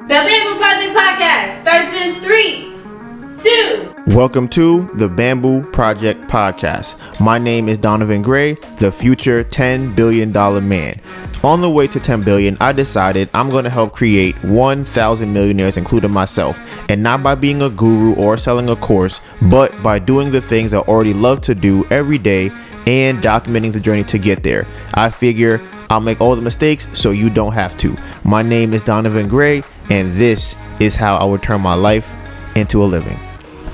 The Bamboo Project Podcast starts in 3, 2. Welcome to the Bamboo Project Podcast. My name is Donivan Gray, the future $10 billion man. On the way to 10 billion, I decided I'm going to help create 1,000 millionaires, including myself, and not by being a guru or selling a course, but by doing the things I already love to do every day and documenting the journey to get there. I figure I'll make all the mistakes so you don't have to. My name is Donivan Gray, and this is how I would turn my life into a living.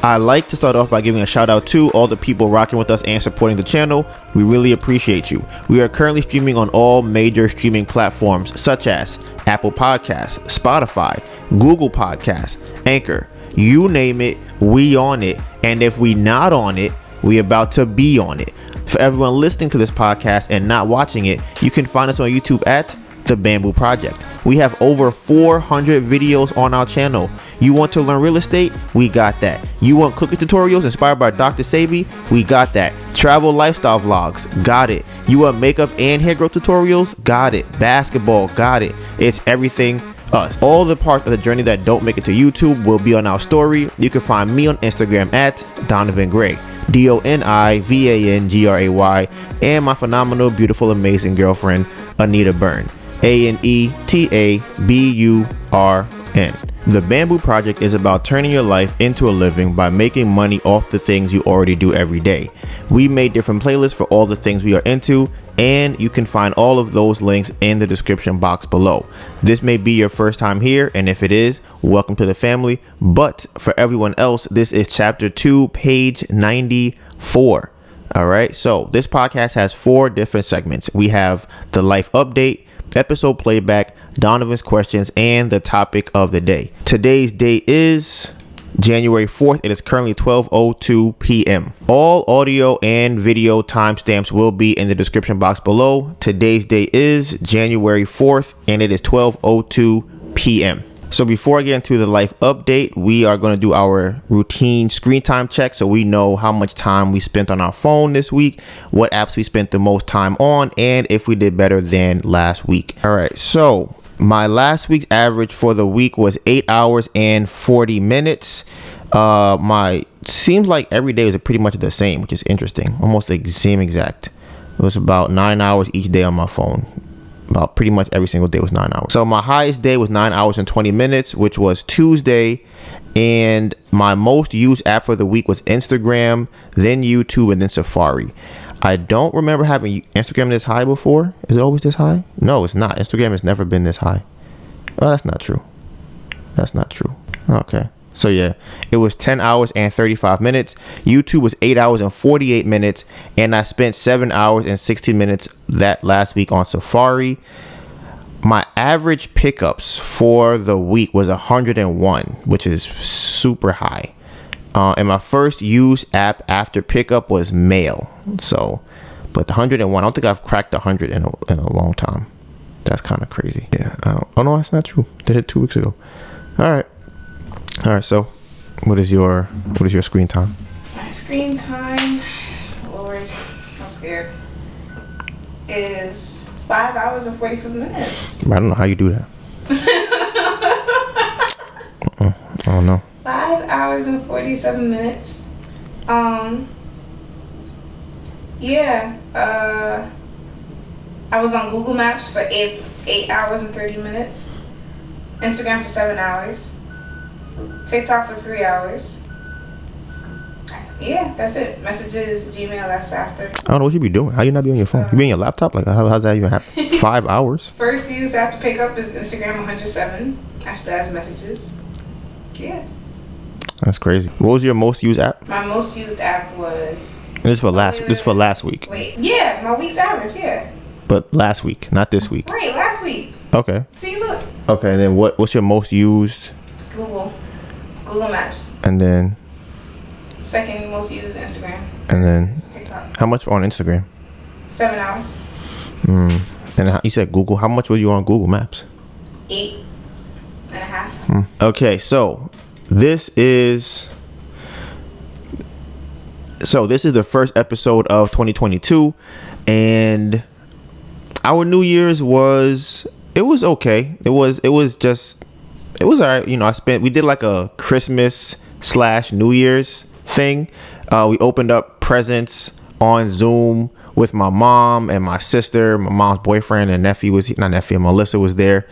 I like to start off by giving a shout out to all the people rocking with us and supporting the channel. We really appreciate you. We are currently streaming on all major streaming platforms such as Apple Podcasts, Spotify, Google Podcasts, Anchor. You name it, we on it. And if we not on it, we about to be on it. For everyone listening to this podcast and not watching it, you can find us on YouTube at The Bamboo Project. We have over 400 videos on our channel. You want to learn real estate? We got that. You want cooking tutorials inspired by Dr.Sebi? We got that. Travel lifestyle vlogs? Got it. You want makeup and hair growth tutorials? Got it. Basketball? Got it. It's everything us. All the parts of the journey that don't make it to YouTube will be on our story. You can find me on Instagram at Donivan Gray, DONIVANGRAY, and my phenomenal, beautiful, amazing girlfriend, Anita Byrne, ANETABURN. The Bamboo Project is about turning your life into a living by making money off the things you already do every day. We made different playlists for all the things we are into, and you can find all of those links in the description box below. This may be your first time here, and if it is, welcome to the family. But for everyone else, this is chapter 2, page 94. All right, so this podcast has 4 different segments. We have the life update, episode playback, Donovan's questions, and the topic of the day. Today's date is January 4th. It is currently 12:02 p.m. All audio and video timestamps will be in the description box below. Today's date is January 4th, and it is 12:02 p.m. So before I get into the life update, we are going to do our routine screen time check so we know how much time we spent on our phone this week, what apps we spent the most time on, and if we did better than last week. All right, so my last week's average for the week was 8 hours and 40 minutes. My seems like every day was pretty much the same, which is interesting. Almost the same exact. It was about 9 hours each day on my phone. About pretty much every single day was 9 hours. So my highest day was 9 hours and 20 minutes, which was Tuesday. And my most used app for the week was Instagram, then YouTube, and then Safari. I don't remember having Instagram this high before. Is it always this high? No, it's not. Instagram has never been this high. Well, that's not true. That's not true. Okay. So yeah, it was 10 hours and 35 minutes. YouTube was 8 hours and 48 minutes. And I spent 7 hours and 16 minutes that last week on Safari. My average pickups for the week was 101, which is super high. And my first used app after pickup was Mail. So, but the 101, I don't think I've cracked 100 in a long time. That's kind of crazy. Yeah. Oh no, that's not true. Did it 2 weeks ago. All right. So, what is your screen time? My screen time, Lord, I'm scared, is 5 hours and 47 minutes. I don't know how you do that. I don't know. 5 hours and 47 minutes. Yeah. I was on Google Maps for 8 hours and 30 minutes. Instagram for 7 hours. TikTok for 3 hours. Yeah, that's it. Messages, Gmail, that's after. I don't know what you be doing. How you not be on your phone? You be on your laptop? Like, how's that even happen? 5 hours? First use after pickup is Instagram 107. After that is messages. Yeah. That's crazy. What was your most used app? My most used app was... This for last week. Wait. Yeah, my week's average, yeah. But last week, not this week. Right, last week. Okay. See, look. Okay, and then what's your most used? Google Maps. And then? Second most used is Instagram. And then? TikTok. How much on Instagram? 7 hours. And you said Google. How much were you on Google Maps? 8.5. Okay, so this is the first episode of 2022, and our New Year's was okay. It was just It was all right. You know, we did like a Christmas / New Year's thing. We opened up presents on Zoom with my mom and my sister. My mom's boyfriend and Mellssa was there.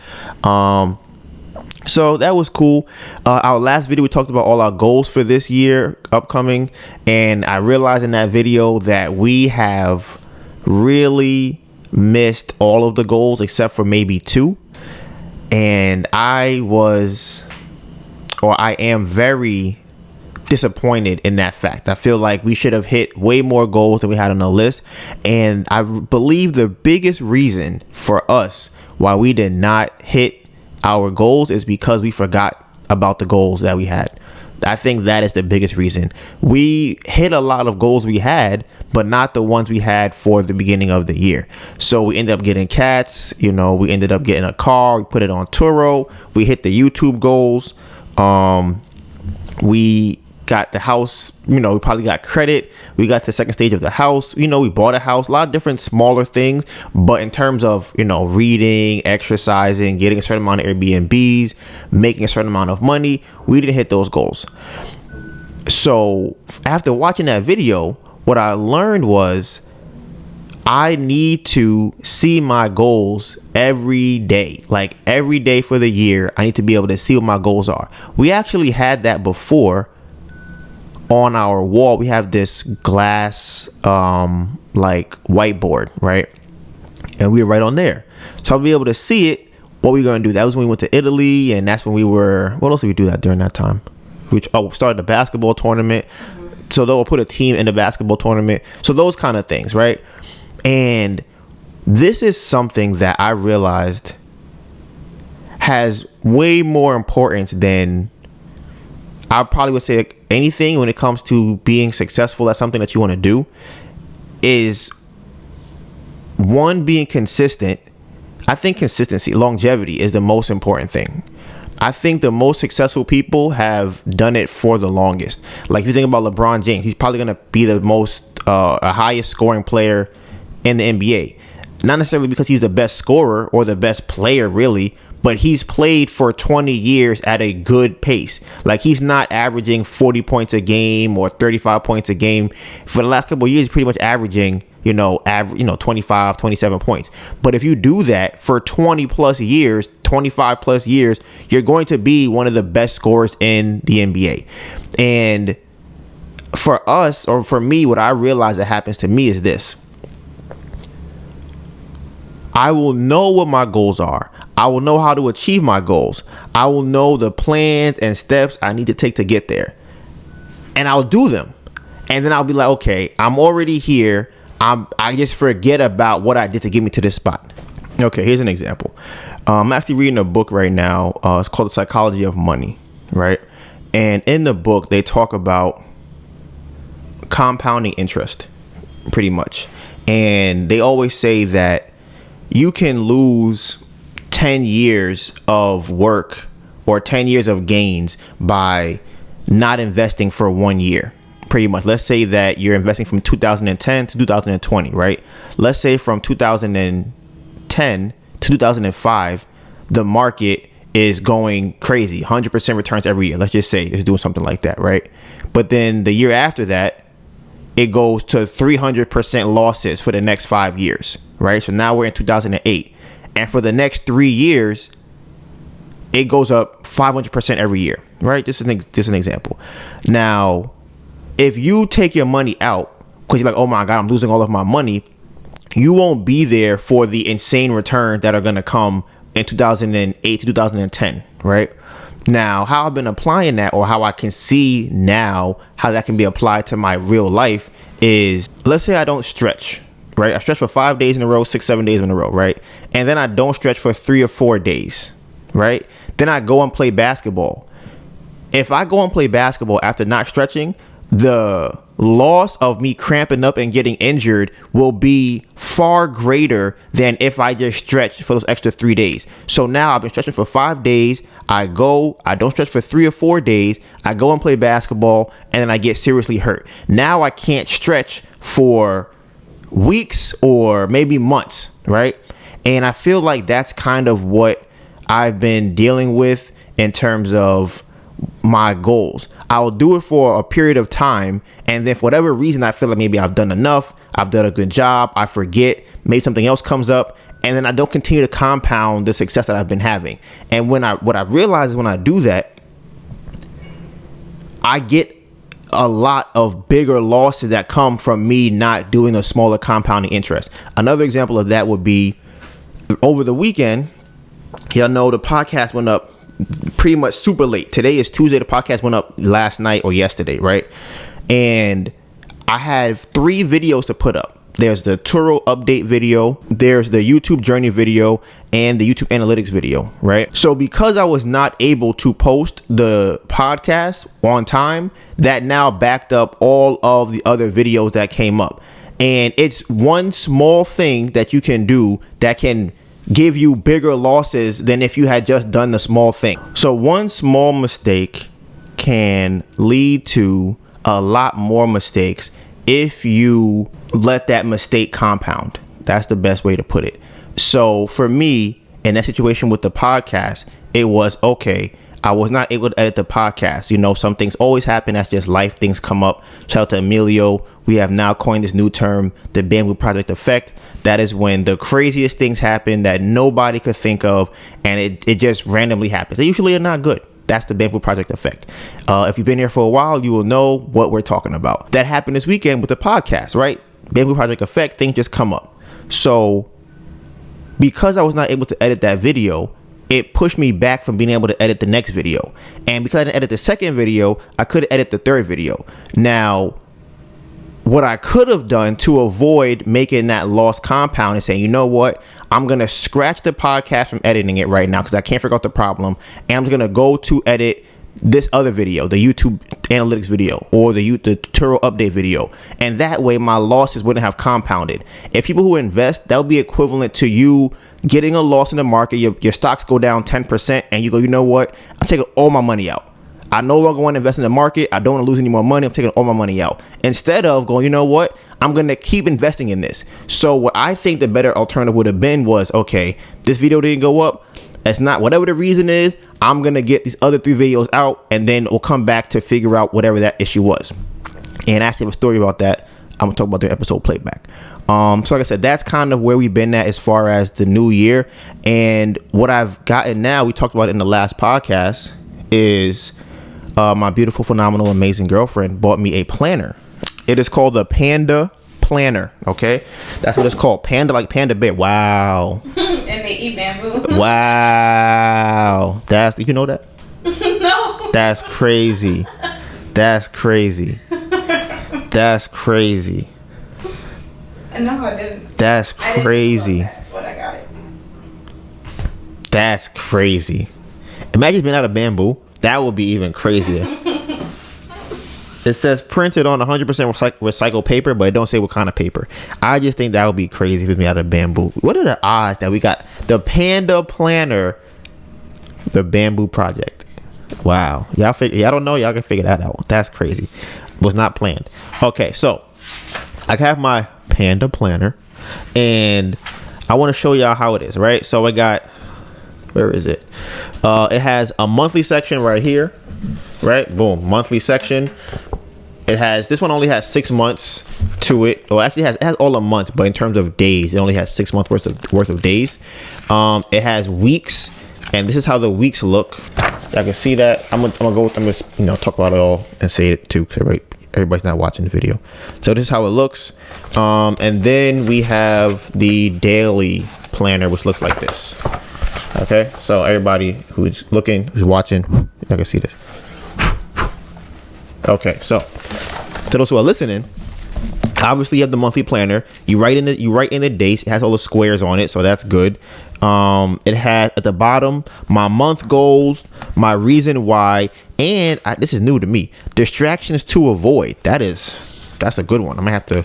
So that was cool. Our last video, we talked about all our goals for this year upcoming. And I realized in that video that we have really missed all of the goals except for maybe 2. And I am very disappointed in that fact. I feel like we should have hit way more goals than we had on the list. And I believe the biggest reason for us why we did not hit our goals is because we forgot about the goals that we had. I think that is the biggest reason. We hit a lot of goals we had, but not the ones we had for the beginning of the year. So we ended up getting cats, you know, we ended up getting a car, we put it on Turo, we hit the YouTube goals, we got the house, you know, we probably got credit, we got the second stage of the house, you know, we bought a house, a lot of different smaller things. But in terms of, you know, reading, exercising, getting a certain amount of Airbnbs, making a certain amount of money, we didn't hit those goals. So after watching that video, what I learned was I need to see my goals every day. Like every day for the year, I need to be able to see what my goals are. We actually had that before. On our wall, we have this glass like whiteboard, right? And we were right on there. So I'll be able to see it, what we're going to do. That was when we went to Italy, and that's when what else did we do that during that time? We started the basketball tournament. So they'll put a team in the basketball tournament. So those kind of things, right? And this is something that I realized has way more importance than I probably would say anything when it comes to being successful at something that you want to do. Is one, being consistent. I think consistency, longevity is the most important thing. I think the most successful people have done it for the longest. Like if you think about LeBron James, he's probably going to be the most highest scoring player in the NBA. Not necessarily because he's the best scorer or the best player really, but he's played for 20 years at a good pace. Like he's not averaging 40 points a game or 35 points a game. For the last couple of years, he's pretty much averaging, 25, 27 points. But if you do that for 20 plus years, 25 plus years, you're going to be one of the best scorers in the NBA. And for us, or for me, what I realize that happens to me is this. I will know what my goals are. I will know how to achieve my goals. I will know the plans and steps I need to take to get there. And I'll do them. And then I'll be like, okay, I'm already here. I just forget about what I did to get me to this spot. Okay, here's an example. I'm actually reading a book right now. It's called The Psychology of Money, right? And in the book, they talk about compounding interest, pretty much. And they always say that you can lose 10 years of work or 10 years of gains by not investing for 1 year. Pretty much. Let's say that you're investing from 2010 to 2020, right? Let's say from 2010 to 2005, the market is going crazy, 100% returns every year. Let's just say it's doing something like that, right? But then the year after that, it goes to 300% losses for the next 5 years, right? So now we're in 2008. And for the next 3 years, it goes up 500% every year, right? Just an example. Now, if you take your money out because you're like, oh my God, I'm losing all of my money, you won't be there for the insane returns that are going to come in 2008 to 2010, right? Now, how I've been applying that, or how I can see now how that can be applied to my real life is, let's say I don't stretch, right? I stretch for 5 days in a row, 6-7 days in a row, right? And then I don't stretch for 3 or 4 days, right? Then I go and play basketball. If I go and play basketball after not stretching, the loss of me cramping up and getting injured will be far greater than if I just stretch for those extra 3 days. So now I've been stretching for 5 days. I don't stretch for 3 or 4 days. I go and play basketball, and then I get seriously hurt. Now I can't stretch for weeks or maybe months, right? And I feel like that's kind of what I've been dealing with in terms of my goals. I'll do it for a period of time, and then for whatever reason I feel like maybe I've done enough, I've done a good job, I forget, maybe something else comes up, and then I don't continue to compound the success that I've been having. And what I realize is when I do that, I get a lot of bigger losses that come from me not doing a smaller compounding interest. Another example of that would be over the weekend. Y'all know the podcast went up pretty much super late. Today is Tuesday. The podcast went up last night or yesterday, right? And I have 3 videos to put up. There's the Turo update video, there's the YouTube journey video, and the YouTube analytics video, right? So because I was not able to post the podcast on time, that now backed up all of the other videos that came up. And it's one small thing that you can do that can give you bigger losses than if you had just done the small thing. So one small mistake can lead to a lot more mistakes if you let that mistake compound. That's the best way to put it. So for me, in that situation with the podcast, it was okay. I was not able to edit the podcast. You know, some things always happen. That's just life. Things come up. Shout out to Emilio. We have now coined this new term, the Bamboo Project Effect. That is when the craziest things happen that nobody could think of, and it just randomly happens. They usually are not good. That's the Bamboo Project Effect. If you've been here for a while, you will know what we're talking about. That happened this weekend with the podcast, right? Bamboo Project Effect, things just come up. So because I was not able to edit that video, it pushed me back from being able to edit the next video. And because I didn't edit the second video, I couldn't edit the third video. Now, what I could have done to avoid making that loss compound is saying, you know what? I'm going to scratch the podcast from editing it right now because I can't figure out the problem. And I'm going to go to edit this other video, the YouTube analytics video or the Turo update video. And that way my losses wouldn't have compounded. If people who invest, that would be equivalent to you getting a loss in the market. Your stocks go down 10% and you go, you know what? I'm taking all my money out. I no longer want to invest in the market. I don't want to lose any more money. I'm taking all my money out. Instead of going, you know what? I'm going to keep investing in this. So what I think the better alternative would have been was, okay, this video didn't go up. It's not, whatever the reason is, I'm going to get these other 3 videos out and then we'll come back to figure out whatever that issue was. And I actually have a story about that. I'm going to talk about the episode Playback. So like I said, that's kind of where we've been at as far as the new year. And what I've gotten now, we talked about it in the last podcast, is my beautiful, phenomenal, amazing girlfriend bought me a planner. It is called the Panda Planner. Okay, that's what it's called. Panda, like panda bear. Wow. And they eat bamboo. Wow. Did you know that? No. That's crazy. That's crazy. That's crazy. No, I didn't. That's crazy. But I got it. That's crazy. Imagine being out of bamboo. That would be even crazier. It says printed on 100% recycled paper, but it don't say what kind of paper. I just think that would be crazy if it's made out of bamboo. What are the odds that we got the Panda Planner, the Bamboo Project? Wow. Y'all don't know. Y'all can figure that out. That's crazy. Was not planned. Okay, so I have my Panda Planner, and I want to show y'all how it is, right? So I got, where is it? It has a monthly section right here, right? Boom, monthly section. It has, this one only has 6 months to it. Well, actually it has all the months, but in terms of days, it only has 6 months worth of days. It has weeks, and this is how the weeks look. I can see that. I'm gonna talk about it all and say it too, because everybody's not watching the video. So this is how it looks. And then we have the daily planner, which looks like this. Okay, so everybody who's watching, I can see this. Okay, so to those who are listening, obviously you have the monthly planner. You write in the dates. It has all the squares on it, so that's good. It has at the bottom my month goals, my reason why, and this is new to me, distractions to avoid. That's a good one. I'm gonna have to.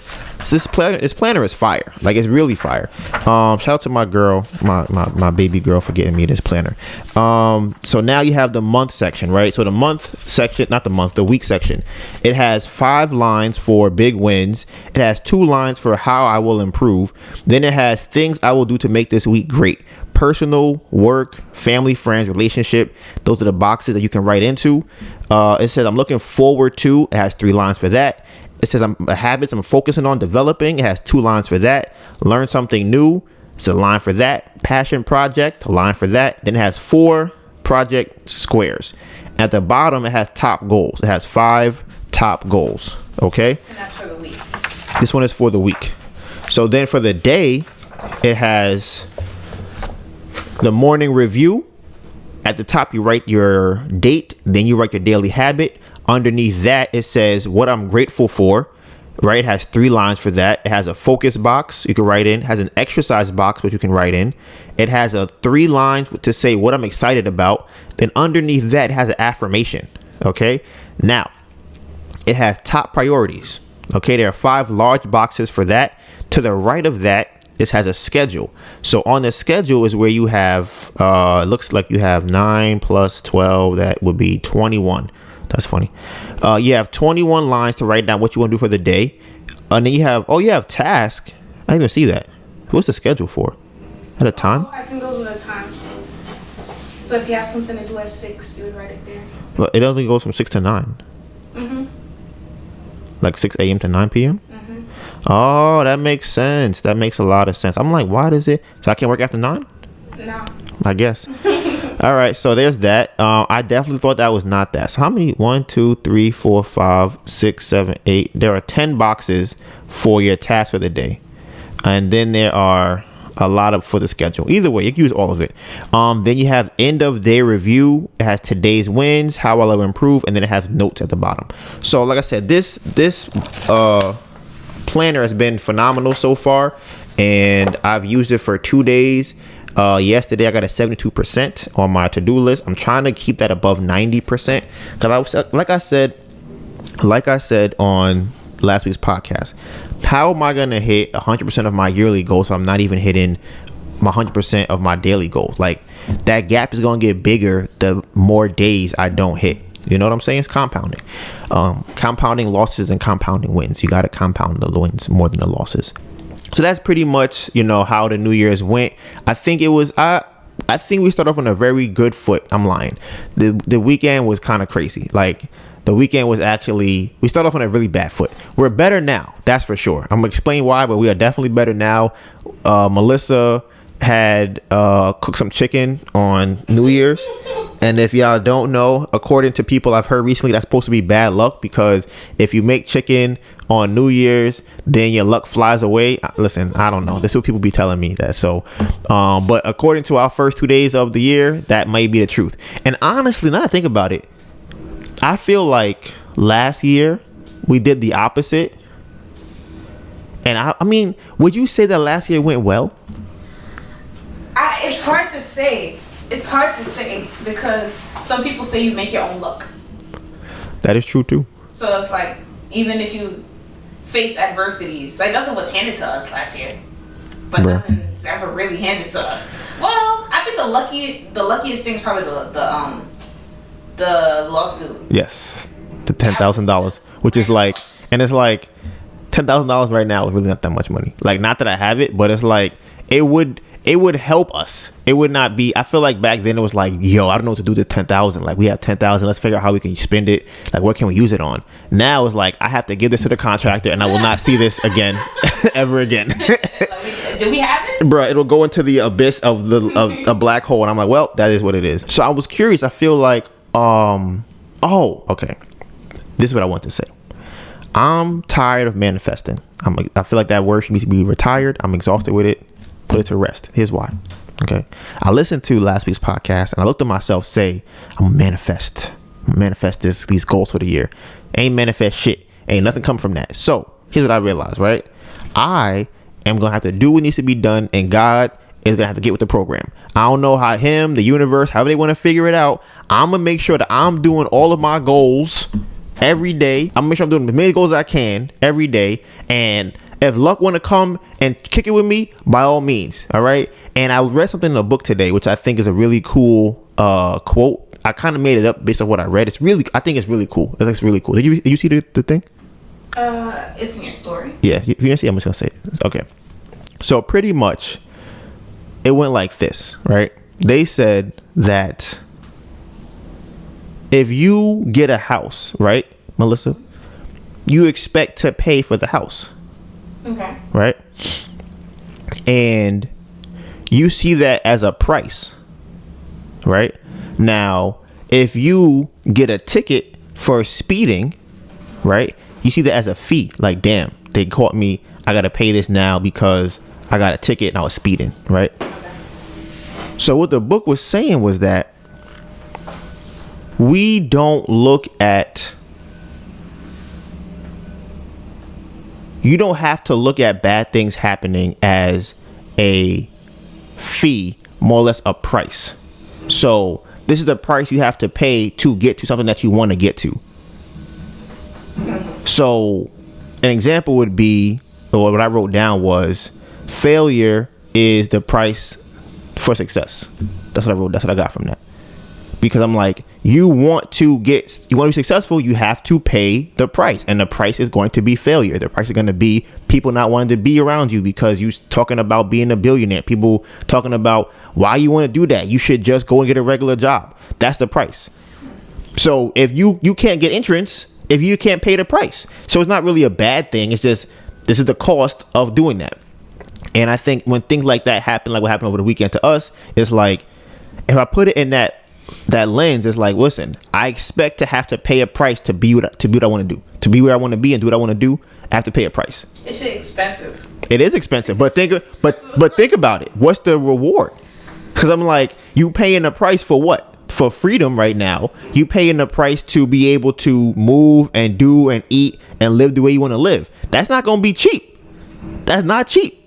This planner is fire. Like, it's really fire. Shout out to my girl, my baby girl, for getting me this planner. So now you have the month section, right? So the month section, the week section. It has 5 lines for big wins. It has 2 lines for how I will improve. Then it has things I will do to make this week great. personal, work, family, friends, relationship. Those are the boxes that you can write into. It says I'm looking forward to. It has 3 lines for that. It says habits I'm focusing on developing. It has 2 lines for that. Learn something new. It's a line for that. Passion project, a line for that. Then it has 4 project squares. At the bottom, it has top goals. It has 5 top goals. Okay. And that's for the week. This one is for the week. So then for the day, it has the morning review. At the top, you write your date. Then you write your daily habit. Underneath that, it says what I'm grateful for. Right? It has 3 lines for that. It has a focus box you can write in. It has an exercise box which you can write in. It has a 3 lines to say what I'm excited about. Then underneath that, it has an affirmation. Okay. Now, it has top priorities. Okay. There are 5 large boxes for that. To the right of that, this has a schedule. So on the schedule is where you have, looks like you have 9 plus 12. That would be 21. That's funny. You have 21 lines to write down what you want to do for the day. And then you have task. I didn't even see that. What's the schedule for? At a time? Oh, I think those are the times. So if you have something to do at 6, you would write it there. Well, it only goes from 6 to 9. Mm-hmm. Like 6 a.m. to 9 p.m.? Mm-hmm. Oh, that makes sense. That makes a lot of sense. I'm like, why does it? So I can't work after 9? No. I guess. All right, so there's that. I definitely thought that was not that. So how many? 1, 2, 3, 4, 5, 6, 7, 8. There are 10 boxes for your task for the day, and then there are a lot for the schedule. Either way, you can use all of it. Then you have end of day review. It has today's wins, how will I improve, and then it has notes at the bottom. So like I said, this planner has been phenomenal so far, and I've used it for 2 days. Yesterday I got a 72% on my to-do list. I'm trying to keep that above 90% because I was like I said on last week's podcast, how am I gonna hit 100% of my yearly goals if I'm not even hitting my 100% of my daily goals? Like, that gap is gonna get bigger the more days I don't hit. You know what I'm saying? It's compounding. Compounding losses and compounding wins. You gotta compound the wins more than the losses. So that's pretty much, how the New Year's went. I think we started off on a very good foot. I'm lying. The weekend was kind of crazy. Like, the weekend was we started off on a really bad foot. We're better now. That's for sure. I'm going to explain why, but we are definitely better now. Mellssa had cooked some chicken on New Year's. And if y'all don't know, according to people I've heard recently, that's supposed to be bad luck, because if you make chicken on New Year's, then your luck flies away. Listen, I don't know. This is what people be telling me that. So, but according to our first 2 days of the year, that might be the truth. And honestly, now that I think about it, I feel like last year we did the opposite. And I mean, would you say that last year went well? It's hard to say. It's hard to say because some people say you make your own luck. That is true too. So it's like, even if you face adversities, like, nothing was handed to us last year, but nothing's ever really handed to us. Well, I think the luckiest thing is probably the lawsuit. Yes, the $10,000, which is like, and it's like $10,000 right now is really not that much money. Like, not that I have it, but it's like it would help us. It would not be. I feel like back then it was like, yo, I don't know what to do with 10,000. Like, we have 10,000. Let's figure out how we can spend it. Like, what can we use it on? Now it's like, I have to give this to the contractor, and I will not see this again, ever again. Do we have it, bruh? It'll go into the abyss of a black hole, and I'm like, well, that is what it is. So I was curious. I feel like, okay. This is what I want to say. I'm tired of manifesting. I feel like that word should be retired. I'm exhausted with it. Put it to rest. Here's why. Okay. I listened to last week's podcast and I looked at myself say, I'm gonna manifest these goals for the year. Ain't manifest shit. Ain't nothing come from that. So here's what I realized, right? I am gonna have to do what needs to be done, and God is gonna have to get with the program. I don't know how the universe, however they want to figure it out. I'm gonna make sure that I'm doing all of my goals every day. I'm gonna make sure I'm doing as many goals as I can every day. And if luck want to come and kick it with me, by all means. All right. And I read something in a book today, which I think is a really cool quote. I kind of made it up based on what I read. I think it's really cool. It looks really cool. Did you see the thing? It's in your story. Yeah. You can see. I'm just gonna say it. Okay. So pretty much, it went like this, right? They said that if you get a house, right, Mellssa, you expect to pay for the house. Okay. Right? And you see that as a price, right? Now, if you get a ticket for speeding, right, you see that as a fee. Like, damn, they caught me. I got to pay this now because I got a ticket and I was speeding, right? So what the book was saying was that we don't look at, you don't have to look at bad things happening as a fee, more or less a price. So this is the price you have to pay to get to something that you want to get to. So an example would be, or what I wrote down was, failure is the price for success. That's what I wrote. That's what I got from that. Because I'm like, you want to be successful, you have to pay the price. And the price is going to be failure. The price is going to be people not wanting to be around you because you talking about being a billionaire. People talking about why you want to do that. You should just go and get a regular job. That's the price. So if you can't get entrance, if you can't pay the price. So it's not really a bad thing. It's just, this is the cost of doing that. And I think when things like that happen, like what happened over the weekend to us, it's like, if I put it in that lens, is like, listen, I expect to have to pay a price to be what I want to do, to be where I want to be and do what I want to do. I have to pay a price. It's shit expensive. It is expensive, but think about it. What's the reward? Because I'm like, you paying the price for what? For freedom right now. You paying the price to be able to move and do and eat and live the way you want to live. That's not going to be cheap. That's not cheap.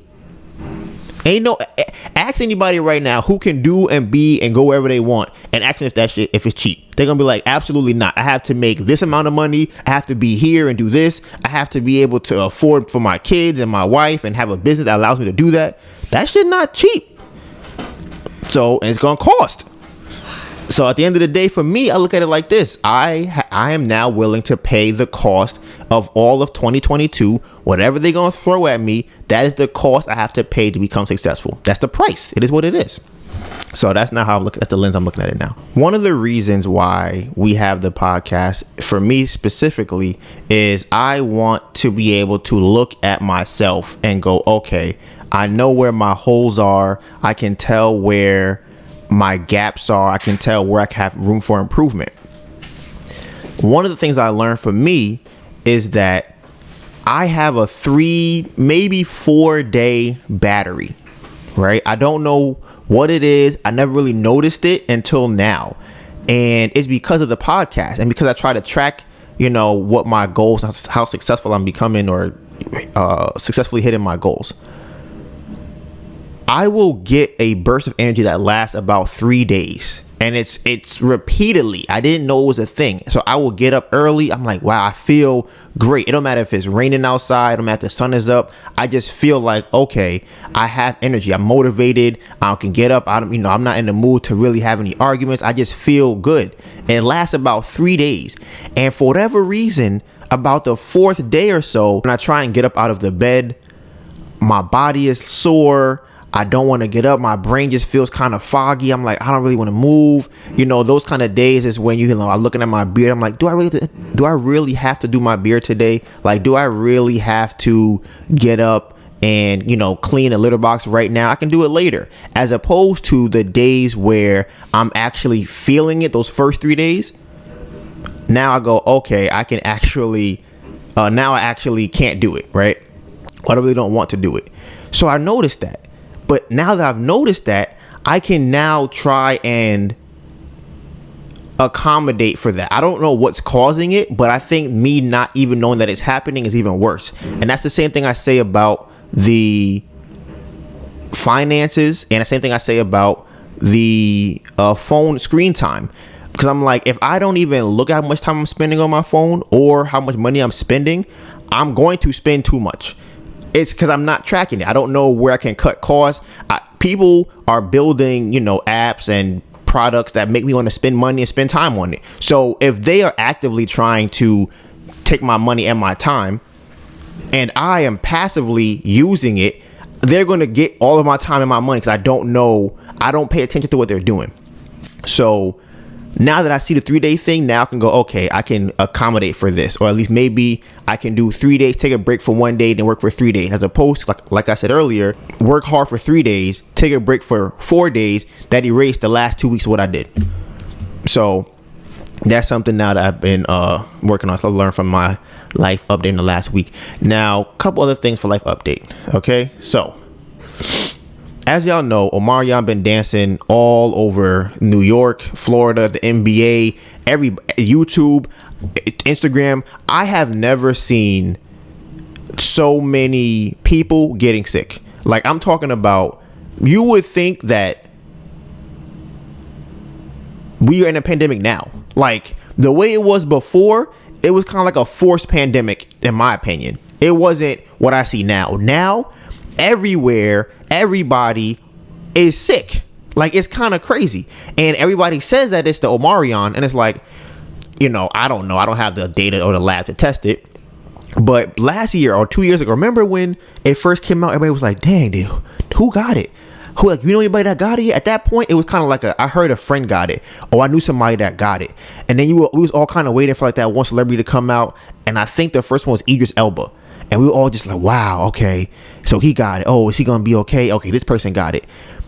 Ask anybody right now who can do and be and go wherever they want and ask them if it's cheap. They're gonna be like, absolutely not. I have to make this amount of money. I have to be here and do this. I have to be able to afford for my kids and my wife and have a business that allows me to do that. That shit not cheap. So, and it's gonna cost. So at the end of the day, for me, I look at it like this. I am now willing to pay the cost of all of 2022. Whatever they're going to throw at me, that is the cost I have to pay to become successful. That's the price. It is what it is. So that's not how I look at the lens I'm looking at it now. One of the reasons why we have the podcast, for me specifically, is I want to be able to look at myself and go, okay, I know where my holes are. I can tell where my gaps are. I can tell where I can have room for improvement. One of the things I learned from me is that I have a 3, maybe 4 day battery, right? I don't know what it is. I never really noticed it until now. And it's because of the podcast and because I try to track, what my goals, how successful I'm becoming or successfully hitting my goals. I will get a burst of energy that lasts about 3 days. And it's repeatedly. I didn't know it was a thing. So I will get up early. I'm like, wow, I feel great. It don't matter if it's raining outside. It don't matter if the sun is up. I just feel like, okay, I have energy. I'm motivated. I can get up. I'm not in the mood to really have any arguments. I just feel good. And it lasts about 3 days. And for whatever reason, about the 4th day or so, when I try and get up out of the bed, my body is sore. I don't want to get up. My brain just feels kind of foggy. I'm like, I don't really want to move. Those kind of days is when I'm looking at my beard. I'm like, do I really have to do my beard today? Like, do I really have to get up and, clean a litter box right now? I can do it later. As opposed to the days where I'm actually feeling it, those first 3 days. Now I go, okay, I can actually, now I actually can't do it, right? I really don't want to do it. So I noticed that. But now that I've noticed that, I can now try and accommodate for that. I don't know what's causing it, but I think me not even knowing that it's happening is even worse. And that's the same thing I say about the finances, and the same thing I say about the phone screen time. Because I'm like, if I don't even look at how much time I'm spending on my phone or how much money I'm spending, I'm going to spend too much. It's because I'm not tracking it. I don't know where I can cut costs. People are building, apps and products that make me want to spend money and spend time on it. So if they are actively trying to take my money and my time, and I am passively using it, they're going to get all of my time and my money because I don't pay attention to what they're doing. So now that I see the 3-day thing, now I can go, okay, I can accommodate for this, or at least maybe I can do 3 days, take a break for 1 day, then work for 3 days, as opposed to, like I said earlier, work hard for 3 days, take a break for 4 days. That erased the last 2 weeks of what I did. So that's something now that I've been working on. So I learned from my life update in the last week. Now, a couple other things for life update. Okay, so as y'all know, Omarion been dancing all over New York, Florida, the NBA, every YouTube, Instagram. I have never seen so many people getting sick. Like, I'm talking about, you would think that we are in a pandemic now. Like, the way it was before, it was kind of like a forced pandemic, in my opinion. It wasn't what I see now. Now, everywhere, everybody is sick. Like, it's kind of crazy. And everybody says that it's the Omarion. And it's like, I don't know. I don't have the data or the lab to test it. But last year or 2 years ago, remember when it first came out, everybody was like, dang, dude, who got it? Who, like, you know anybody that got it? At that point, it was kind of like I heard a friend got it, or I knew somebody that got it. And then we was all kind of waiting for like that one celebrity to come out. And I think the first one was Idris Elba. And we were all just like, wow, okay, so he got it. Oh, is he going to be okay? Okay, this person got it.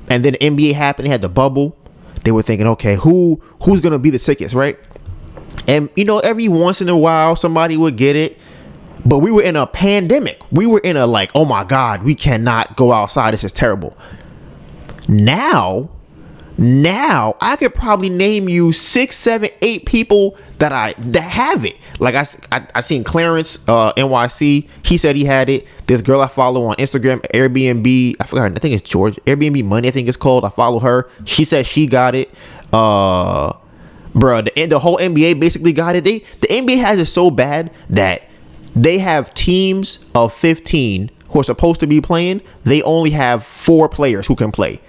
And then the NBA happened. They had the bubble. They were thinking, okay, who's going to be the sickest, right? And, every once in a while, somebody would get it. But we were in a pandemic. We were in a like, oh, my God, we cannot go outside. This is terrible. Now, I could probably name you 6, 7, 8 people that have it. Like I seen Clarence NYC. He said he had it. This girl I follow on Instagram, Airbnb. I forgot. I think it's George. Airbnb Money, I think it's called. I follow her. She said she got it. Bruh, the whole NBA basically got it. The NBA has it so bad that they have teams of 15 who are supposed to be playing. They only have 4 players who can play.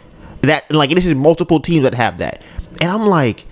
This is multiple teams that have that. And I'm like,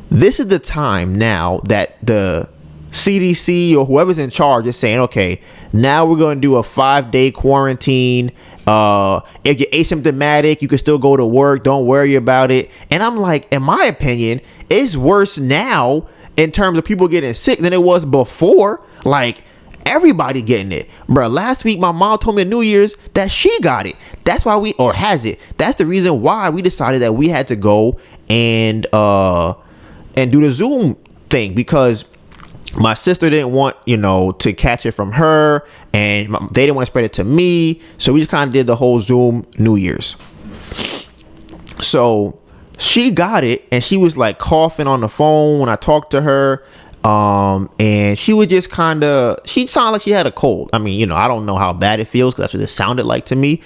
this is the time now that the CDC or whoever's in charge is saying, okay, now we're going to do a 5-day quarantine. If you're asymptomatic, you can still go to work. Don't worry about it. And I'm like, in my opinion, it's worse now in terms of people getting sick than it was before. Like, everybody getting it, bro. Last week my mom told me on New Year's that she got it. That's why has it. That's the reason why we decided that we had to go and do the Zoom thing, because my sister didn't want to catch it from her, and they didn't want to spread it to me. So we just kind of did the whole Zoom New Year's. So she got it, and she was like coughing on the phone when I talked to her. And she would just she'd sound like she had a cold. I mean, I don't know how bad it feels, because that's what it sounded like to me.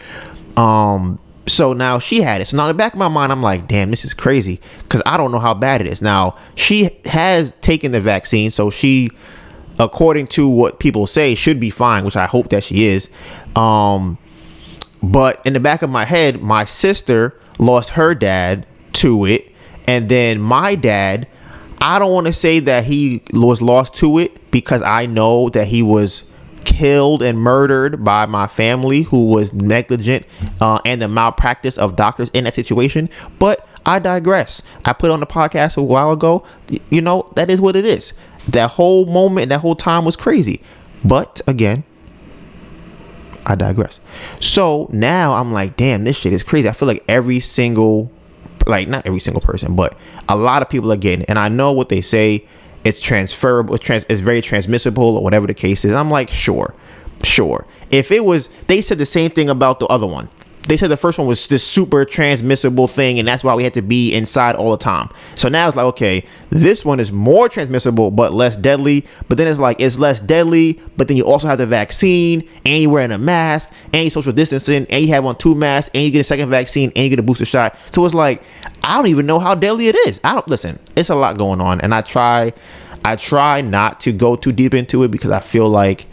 So now she had it. So now in the back of my mind, I'm like, damn, this is crazy, because I don't know how bad it is. Now, she has taken the vaccine, so she, according to what people say, should be fine, which I hope that she is. But in the back of my head, my sister lost her dad to it, and then my dad, I don't want to say that he was lost to it, because I know that he was killed and murdered by my family, who was negligent and the malpractice of doctors in that situation. But I digress. I put on the podcast a while ago. That is what it is. That whole moment, that whole time was crazy. But again, I digress. So now I'm like, damn, this shit is crazy. I feel like not every single person, but a lot of people are getting it. And I know what they say, it's transferable, it's very transmissible, or whatever the case is. I'm like, sure. If it was, they said the same thing about the other one. They said the first one was this super transmissible thing, and that's why we had to be inside all the time. So now it's like, okay, this one is more transmissible but less deadly. But then it's like, it's less deadly, but then you also have the vaccine, and you're wearing a mask, and you social distancing, and you have on 2 masks, and you get a second vaccine, and you get a booster shot. So it's like, I don't even know how deadly it is. Listen, it's a lot going on, and I try not to go too deep into it, because I feel like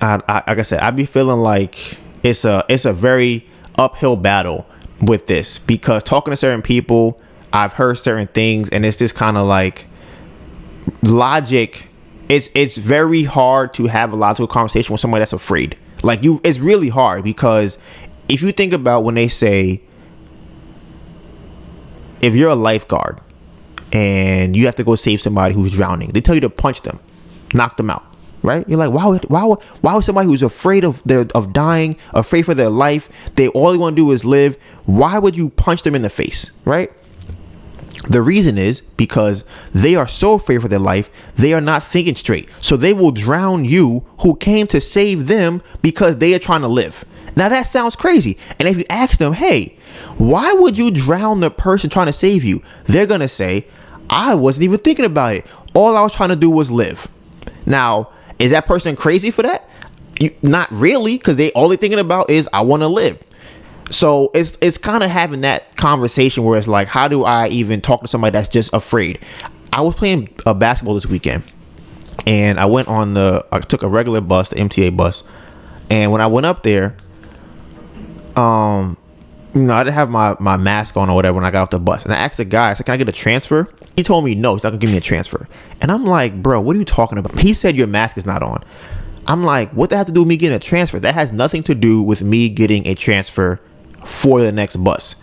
like I said, I be feeling like it's a very uphill battle with this, because talking to certain people, I've heard certain things, and it's just kind of like logic it's very hard to have a logical conversation with somebody that's afraid. Like it's really hard, because if you think about when they say, if you're a lifeguard and you have to go save somebody who's drowning, they tell you to punch them, knock them out, right? You're like, why would somebody who's afraid of dying, afraid for their life, all they want to do is live, why would you punch them in the face, right? The reason is because they are so afraid for their life, they are not thinking straight. So they will drown you who came to save them because they are trying to live. Now that sounds crazy. And if you ask them, hey, why would you drown the person trying to save you? They're going to say, I wasn't even thinking about it. All I was trying to do was live. Now, is that person crazy for that? Not really, because all they're thinking about is, I want to live. So it's kind of having that conversation where it's like, how do I even talk to somebody that's just afraid? I was playing basketball this weekend, and I took a regular bus, the MTA bus, and when I went up there, I didn't have my mask on or whatever when I got off the bus, and I asked the guy, I said, can I get a transfer? He told me no, he's not gonna give me a transfer. And I'm like, bro, what are you talking about? He said your mask is not on. I'm like, what does that have to do with me getting a transfer? That has nothing to do with me getting a transfer for the next bus.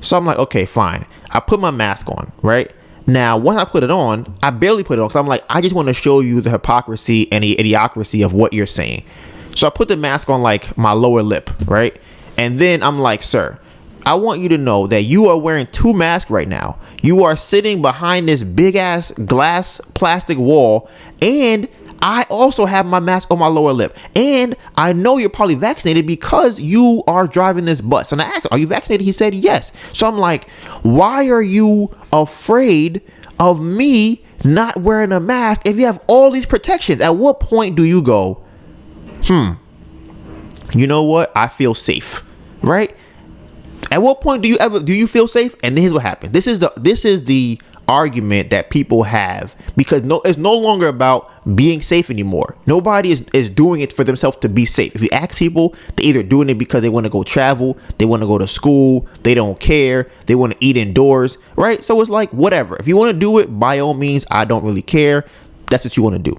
So I'm like, okay, fine. I put my mask on, right? Now, once I put it on, I barely put it on because I'm like, I just want to show you the hypocrisy and the idiocracy of what you're saying. So I put the mask on like my lower lip, right? And then I'm like, sir, I want you to know that you are wearing two masks right now. You are sitting behind this big ass glass plastic wall, and I also have my mask on my lower lip, and I know you're probably vaccinated because you are driving this bus. And I asked him, are you vaccinated? He said yes. So I'm like, why are you afraid of me not wearing a mask if you have all these protections? At what point do you go, you know what? I feel safe, right? At what point do you feel safe? And here's what happened. This is the argument that people have, because it's no longer about being safe anymore. Nobody is doing it for themselves to be safe. If you ask people, they're either doing it because they want to go travel, they want to go to school, they don't care, they want to eat indoors, right? So it's like, whatever. If you want to do it, by all means, I don't really care. That's what you want to do.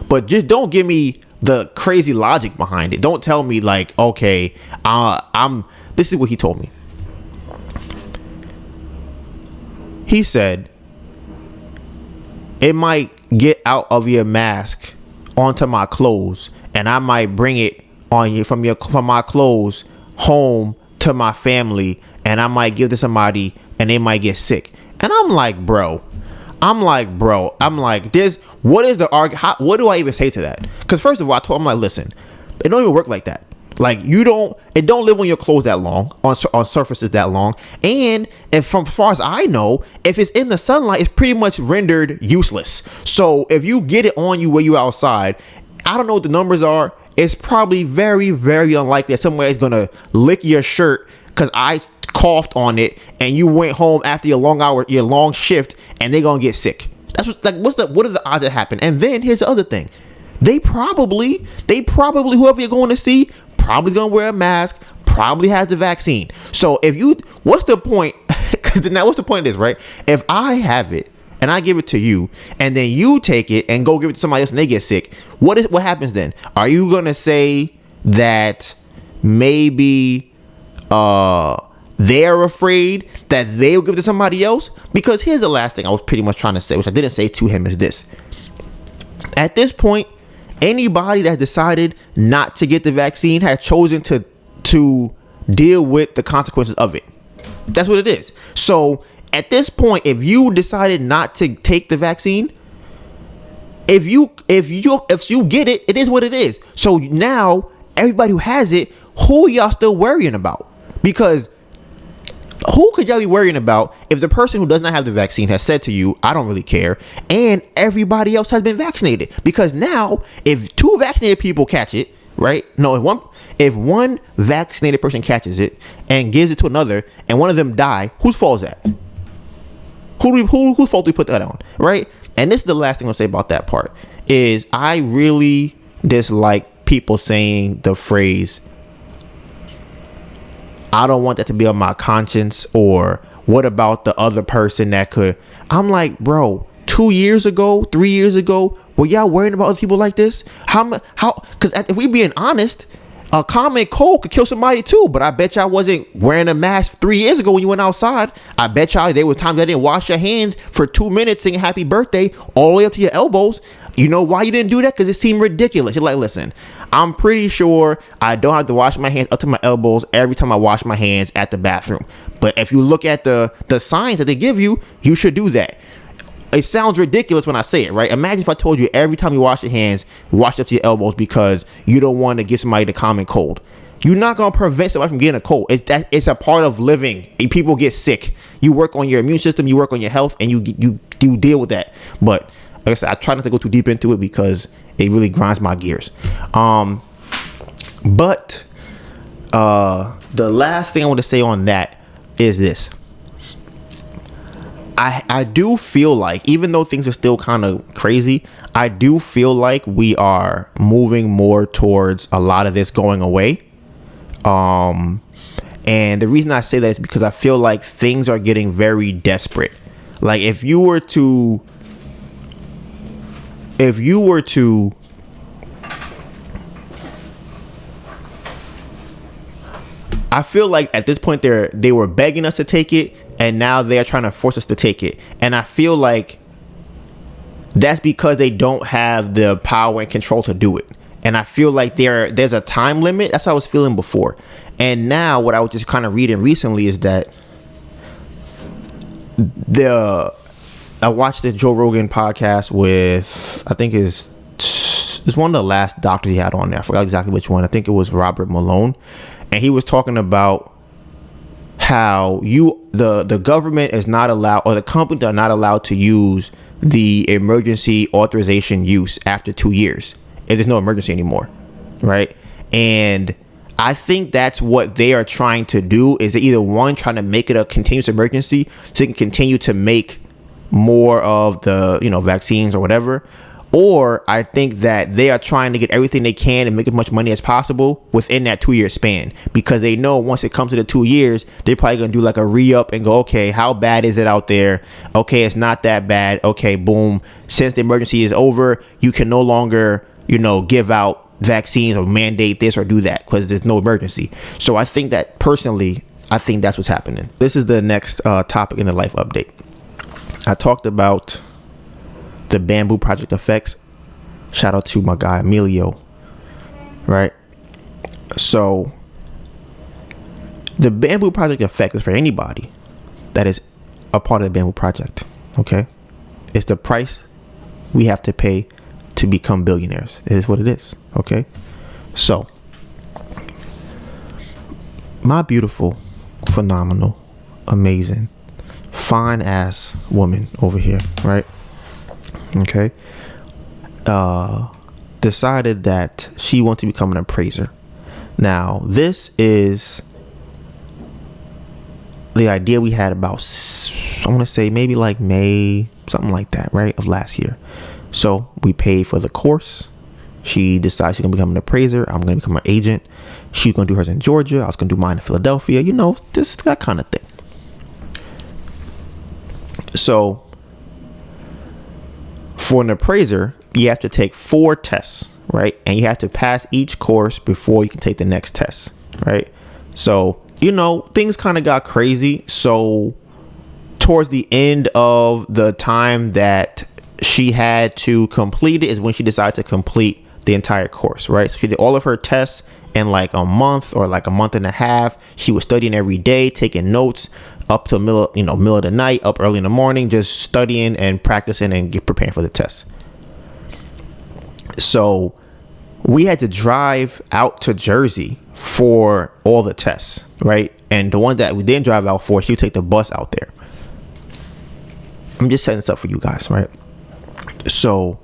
But just don't give me the crazy logic behind it. Don't tell me like, okay, this is what he told me. He said, it might get out of your mask onto my clothes, and I might bring it on you from my clothes home to my family, and I might give to somebody and they might get sick. And I'm like, bro, this, what is the argument? What do I even say to that? Because first of all, I told him, like, listen, it don't even work like that. Like, it don't live on your clothes that long, on surfaces that long. And from as far as I know, if it's in the sunlight, it's pretty much rendered useless. So if you get it on you when you're outside, I don't know what the numbers are. It's probably very, very unlikely that somebody's going to lick your shirt because I coughed on it and you went home after your long shift, and they're going to get sick. That's what are the odds that happen? And then here's the other thing. They probably, whoever you're going to see, probably gonna wear a mask, probably has the vaccine. So what's the point? Because now, what's the point of this, right? If I have it and I give it to you, and then you take it and go give it to somebody else and they get sick, what happens then? Are you gonna say that maybe they're afraid that they'll give it to somebody else? Because here's the last thing I was pretty much trying to say, which I didn't say to him, is this. At this point, anybody that decided not to get the vaccine has chosen to deal with the consequences of it. That's what it is. So at this point, if you decided not to take the vaccine, if you get it, it is what it is. So now everybody who has it, who are y'all still worrying about? Because who could y'all be worrying about if the person who does not have the vaccine has said to you, I don't really care, and everybody else has been vaccinated? Because now, if two vaccinated people catch it, right? No, if one vaccinated person catches it and gives it to another, and one of them die, whose fault is that? Whose fault do we put that on, right? And this is the last thing I'll say about that part, is I really dislike people saying the phrase, I don't want that to be on my conscience, or what about the other person that could. I'm like, bro, 2 years ago, 3 years ago, Were y'all worrying about other people like this? Because if we being honest, a common cold could kill somebody too. But I bet y'all wasn't wearing a mask 3 years ago when you went outside. I bet y'all there was times that didn't wash your hands for 2 minutes singing happy birthday all the way up to your elbows. You know why you didn't do that? Because it seemed ridiculous. You're like, listen, I'm pretty sure I don't have to wash my hands up to my elbows every time I wash my hands at the bathroom. But if you look at the signs that they give you, you should do that. It sounds ridiculous when I say it, right? Imagine if I told you every time you wash your hands, wash up to your elbows because you don't want to give somebody the common cold. You're not going to prevent somebody from getting a cold. It's a part of living. People get sick. You work on your immune system, you work on your health, and you deal with that. But like I said, I try not to go too deep into it because it really grinds my gears. But the last thing I want to say on that is this. I do feel like, even though things are still kind of crazy, I do feel like we are moving more towards a lot of this going away. And the reason I say that is because I feel like things are getting very desperate. Like if you were to I feel like at this point they were begging us to take it, and now they're trying to force us to take it. And I feel like that's because they don't have the power and control to do it. And I feel like there's a time limit. That's what I was feeling before. And now what I was just kind of reading recently is that I watched the Joe Rogan podcast with, I think it's one of the last doctors he had on there. I forgot exactly which one. I think it was Robert Malone. And he was talking about how the government is not allowed, or the companies are not allowed to use the emergency authorization use after 2 years if there's no emergency anymore, right? And I think that's what they are trying to do, is they either one, trying to make it a continuous emergency so they can continue to make more of the, vaccines or whatever. Or I think that they are trying to get everything they can and make as much money as possible within that 2 year span, because they know once it comes to the 2 years, they're probably going to do like a re-up and go, okay, how bad is it out there? Okay, it's not that bad. Okay, boom. Since the emergency is over, you can no longer, give out vaccines or mandate this or do that because there's no emergency. So I think that personally, I think that's what's happening. This is the next topic in the life update. I talked about the bamboo project effects. Shout out to my guy Emilio, right? So the bamboo project effect is for anybody that is a part of the bamboo project. Okay, it's the price we have to pay to become billionaires. It is what it is. Okay, so my beautiful, phenomenal, amazing, fine ass woman over here, right? Okay, decided that she wants to become an appraiser. Now, this is the idea we had about, I want to say maybe like May, something like that, right, of last year. So we paid for the course. She decided she's gonna become an appraiser. I'm gonna become an agent. She's gonna do hers in Georgia. I was gonna do mine in Philadelphia. Just that kind of thing. So for an appraiser, you have to take 4 tests, right? And you have to pass each course before you can take the next test, right? So, things kind of got crazy. So towards the end of the time that she had to complete it is when she decided to complete the entire course, right? So she did all of her tests in like a month or like a month and a half. She was studying every day, taking notes up to middle of the night, up early in the morning, just studying and practicing and preparing for the test. So we had to drive out to Jersey for all the tests, right? And the one that we didn't drive out for, she would take the bus out there. I'm just setting this up for you guys, right? So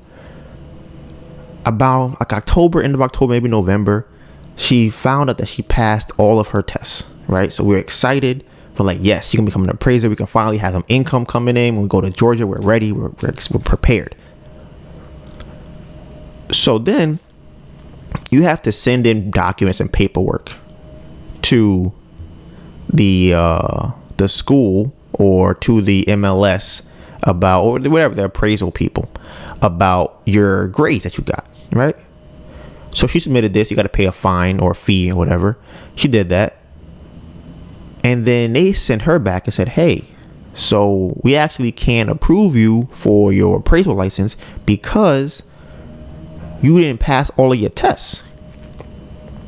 about like end of October, maybe November, she found out that she passed all of her tests, right? So we're excited. But like, yes, you can become an appraiser. We can finally have some income coming in. When we go to Georgia, we're ready. We're prepared. So then you have to send in documents and paperwork to the school or to the MLS or whatever, the appraisal people, about your grades that you got, right? So she submitted this. You got to pay a fine or a fee or whatever. She did that. And then they sent her back and said, hey, so we actually can't approve you for your appraisal license because you didn't pass all of your tests.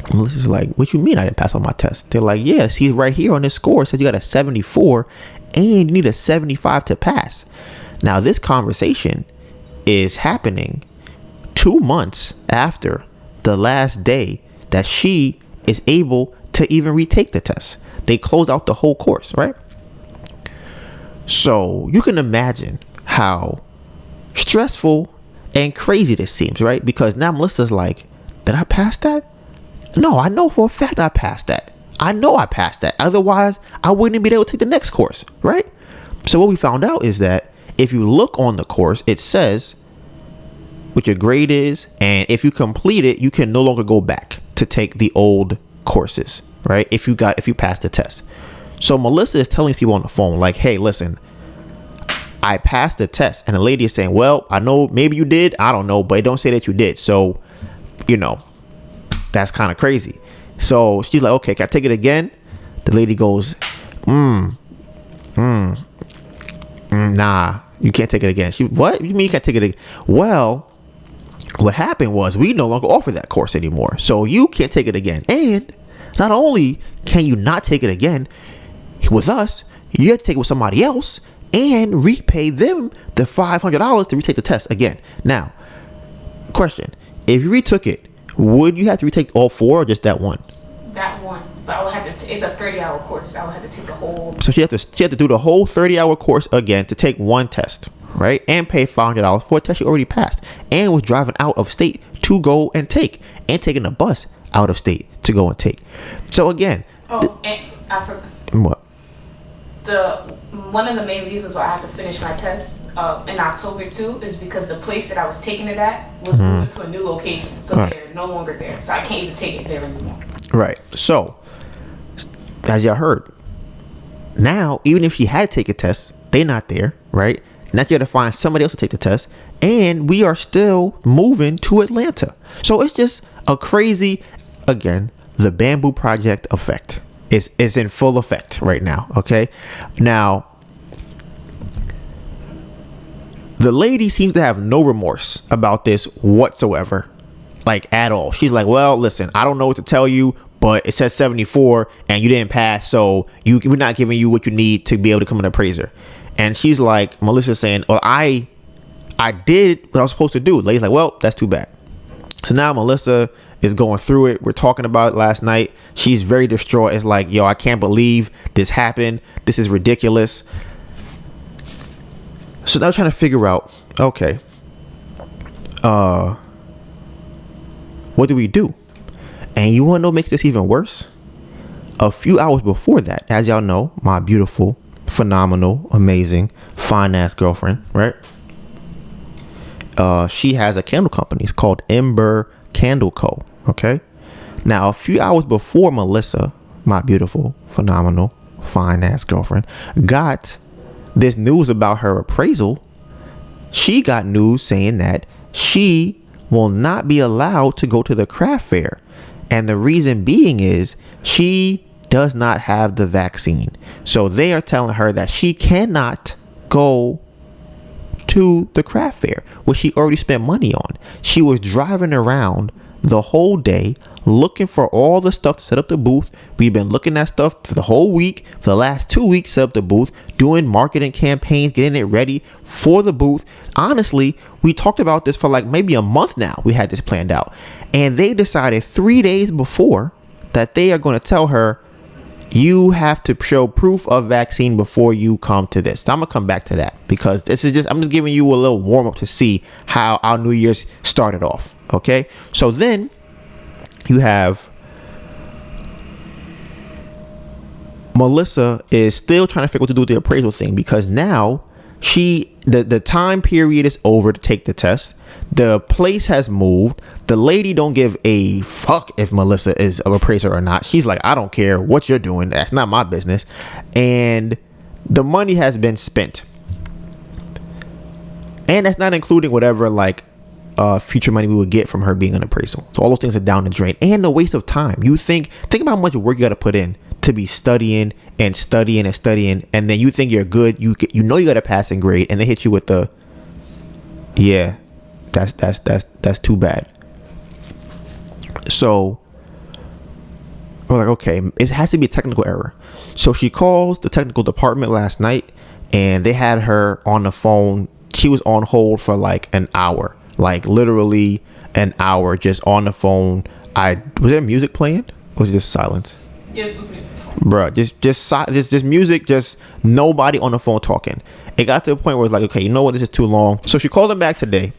Melissa's like, what you mean I didn't pass all my tests? They're like, yes, he's right here on this score. It says you got a 74 and you need a 75 to pass. Now, this conversation is happening 2 months after the last day that she is able to even retake the test. They closed out the whole course, right? So you can imagine how stressful and crazy this seems, right? Because now Melissa's like, did I pass that? No, I know for a fact I passed that. I know I passed that. Otherwise, I wouldn't be able to take the next course, right? So what we found out is that if you look on the course, it says what your grade is. And if you complete it, you can no longer go back to take the old courses, right? If you passed the test. So Mellssa is telling people on the phone, like, hey, listen, I passed the test. And the lady is saying, well, I know maybe you did. I don't know, but it don't say that you did. So, that's kind of crazy. So she's like, okay, can I take it again? The lady goes, nah, you can't take it again. What? You mean you can't take it again? Well, what happened was we no longer offer that course anymore. So you can't take it again. And not only can you not take it again with us, you have to take it with somebody else and repay them the $500 to retake the test again. Now, question, if you retook it, would you have to retake all 4 or just that one? That one. But I would have to, it's a 30-hour course. So I would have to take the whole. So she had to do the whole 30-hour course again to take one test, right? And pay $500 for a test she already passed. And was driving out of state to go and take. And taking a bus out of state to go and take. So again. Oh, and I forgot. What? One of the main reasons why I had to finish my test in October too is because the place that I was taking it at was moving to a new location, so they're no longer there. So I can't even take it there anymore. Right. So, as y'all heard, now even if she had to take a test, they're not there, right? Now you have to find somebody else to take the test, and we are still moving to Atlanta. So it's just a crazy, again, the Bamboo Project effect. Is in full effect right now. Okay. Now, the lady seems to have no remorse about this whatsoever, like at all. She's like, well, listen, I don't know what to tell you, but it says 74 and you didn't pass, so we're not giving you what you need to be able to become an appraiser. And she's like, Melissa's saying, well, I did what I was supposed to do. The lady's like, well, that's too bad. So now Mellssa is going through it. We're talking about it last night. She's very distraught. It's like, yo, I can't believe this happened. This is ridiculous. So now I'm trying to figure out, okay, what do we do? And you want to know what makes this even worse? A few hours before that, as y'all know, my beautiful, phenomenal, amazing, fine-ass girlfriend, right? She has a candle company. It's called Ember Candle Co. Okay. Now, a few hours before Mellssa, my beautiful, phenomenal, fine ass girlfriend, got this news about her appraisal, she got news saying that she will not be allowed to go to the craft fair. And the reason being is she does not have the vaccine. So they are telling her that she cannot go to the craft fair, which she already spent money on. She was driving around the whole day looking for all the stuff to set up the booth. We've been looking at stuff for the whole week, for the last 2 weeks, set up the booth, doing marketing campaigns, getting it ready for the booth. Honestly, we talked about this for like maybe a month now. We had this planned out, and they decided 3 days before that they are going to tell her, you have to show proof of vaccine before you come to this. So I'm gonna come back to that because this is just, I'm just giving you a little warm up to see how our New Year's started off. Okay. So then you have Mellssa is still trying to figure out what to do with the appraisal thing, because now the time period is over to take the test. The place has moved. The lady don't give a fuck if Mellssa is an appraiser or not. She's like, I don't care what you're doing. That's not my business. And the money has been spent. And that's not including whatever like future money we would get from her being an appraisal. So all those things are down the drain, and the waste of time. You think about how much work you got to put in to be studying, and then you think you're good. You know you got a passing grade, and they hit you with the that's too bad. So we're like, okay, it has to be a technical error. So she calls the technical department last night, and they had her on the phone. She was on hold for like an hour, like literally an hour, just on the phone. Was there music playing? Or was it just silence? Yes, it was music. Bruh, just music, just nobody on the phone talking. It got to the point where it's like, okay, you know what, this is too long. So she called them back today,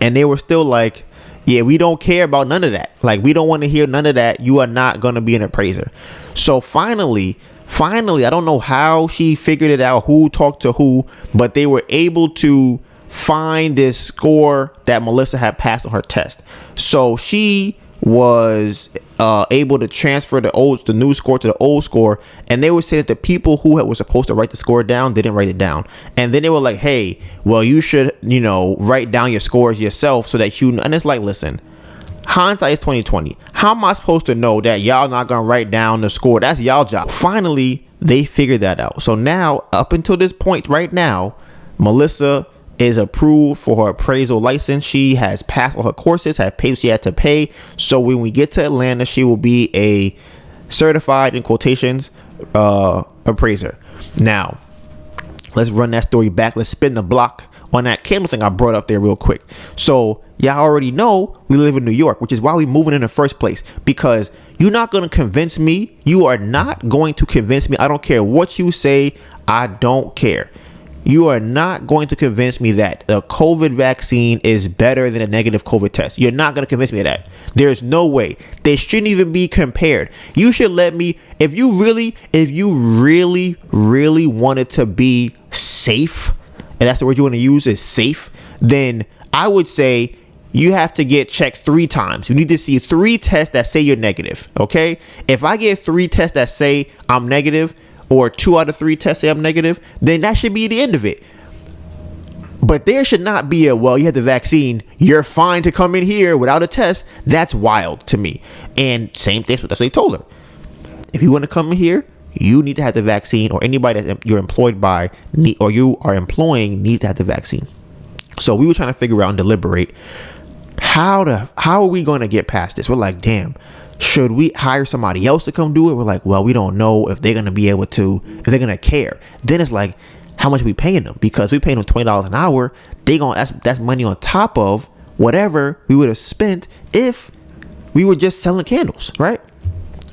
and they were still like, yeah, we don't care about none of that. Like, we don't want to hear none of that. You are not going to be an appraiser. So finally, I don't know how she figured it out, who talked to who, but they were able to find this score that Mellssa had passed on her test. So she was able to transfer the new score to the old score, and they would say that the people who were supposed to write the score down didn't write it down, and then they were like, hey, well, you should write down your scores yourself so that and it's like, listen, hindsight is 2020. How am I supposed to know that y'all not gonna write down the score? That's y'all job. Finally, they figured that out. So now, up until this point right now, Mellssa is approved for her appraisal license. She has passed all her courses, had paid what she had to pay. So when we get to Atlanta, she will be a certified, in quotations, appraiser. Now, let's run that story back. Let's spin the block on that candle thing I brought up there real quick. So y'all already know we live in New York, which is why we moving in the first place, because you're not going to convince me. You are not going to convince me. I don't care what you say. I don't care. You are not going to convince me that the COVID vaccine is better than a negative COVID test. You're not going to convince me of that. There's no way. They shouldn't even be compared. You should let me, if you really wanted to be safe, and that's the word you want to use, is safe, then I would say you have to get checked 3 times. You need to see 3 tests that say you're negative. Okay? If I get 3 tests that say I'm negative, or 2 out of 3 tests say I'm negative, then that should be the end of it. But there should not be well, you had the vaccine, you're fine to come in here without a test. That's wild to me. And same thing, that's what they told her. If you want to come in here, you need to have the vaccine, or anybody that you're employed by or you are employing needs to have the vaccine. So we were trying to figure out and deliberate how are we going to get past this? We're like, damn. Should we hire somebody else to come do it? We're like, well, we don't know if they're going to be able to, if they're going to care. Then it's like, how much are we paying them? Because we paying them $20 an hour. That's money on top of whatever we would have spent if we were just selling candles, right?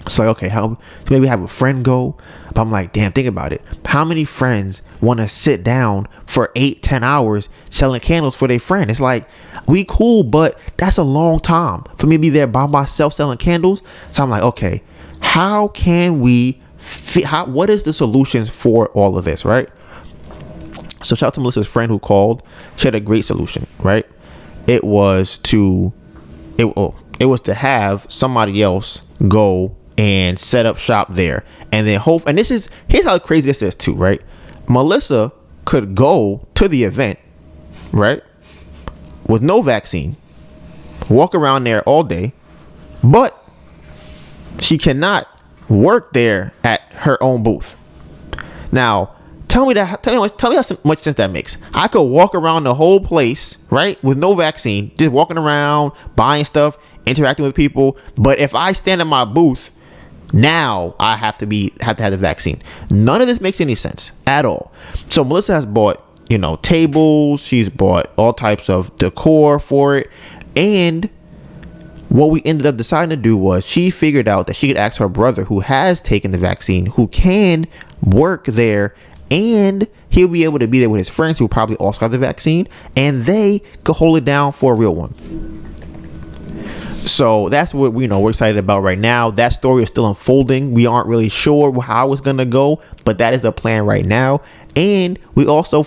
So like, okay, maybe have a friend go. But I'm like, damn, think about it. How many friends want to sit down for 8-10 hours selling candles for their friend? It's like, we cool, but that's a long time for me to be there by myself selling candles. So I'm like, okay, how can we what is the solutions for all of this, right? So shout out to Melissa's friend who called. She had a great solution, right? It was to have somebody else go and set up shop there, and then here's how crazy this is too, right? Mellssa could go to the event, right, with no vaccine, walk around there all day, but she cannot work there at her own booth. Now, tell me how much sense that makes. I could walk around the whole place, right, with no vaccine, just walking around, buying stuff, interacting with people. But if I stand in my booth, now I have to have the vaccine. None of this makes any sense at all. So Mellssa has bought, tables. She's bought all types of decor for it. And what we ended up deciding to do was she figured out that she could ask her brother, who has taken the vaccine, who can work there, and he'll be able to be there with his friends who probably also got the vaccine, and they could hold it down for a real one. So that's what we're excited about right now. That story is still unfolding. We aren't really sure how it's gonna go, but that is the plan right now. And we also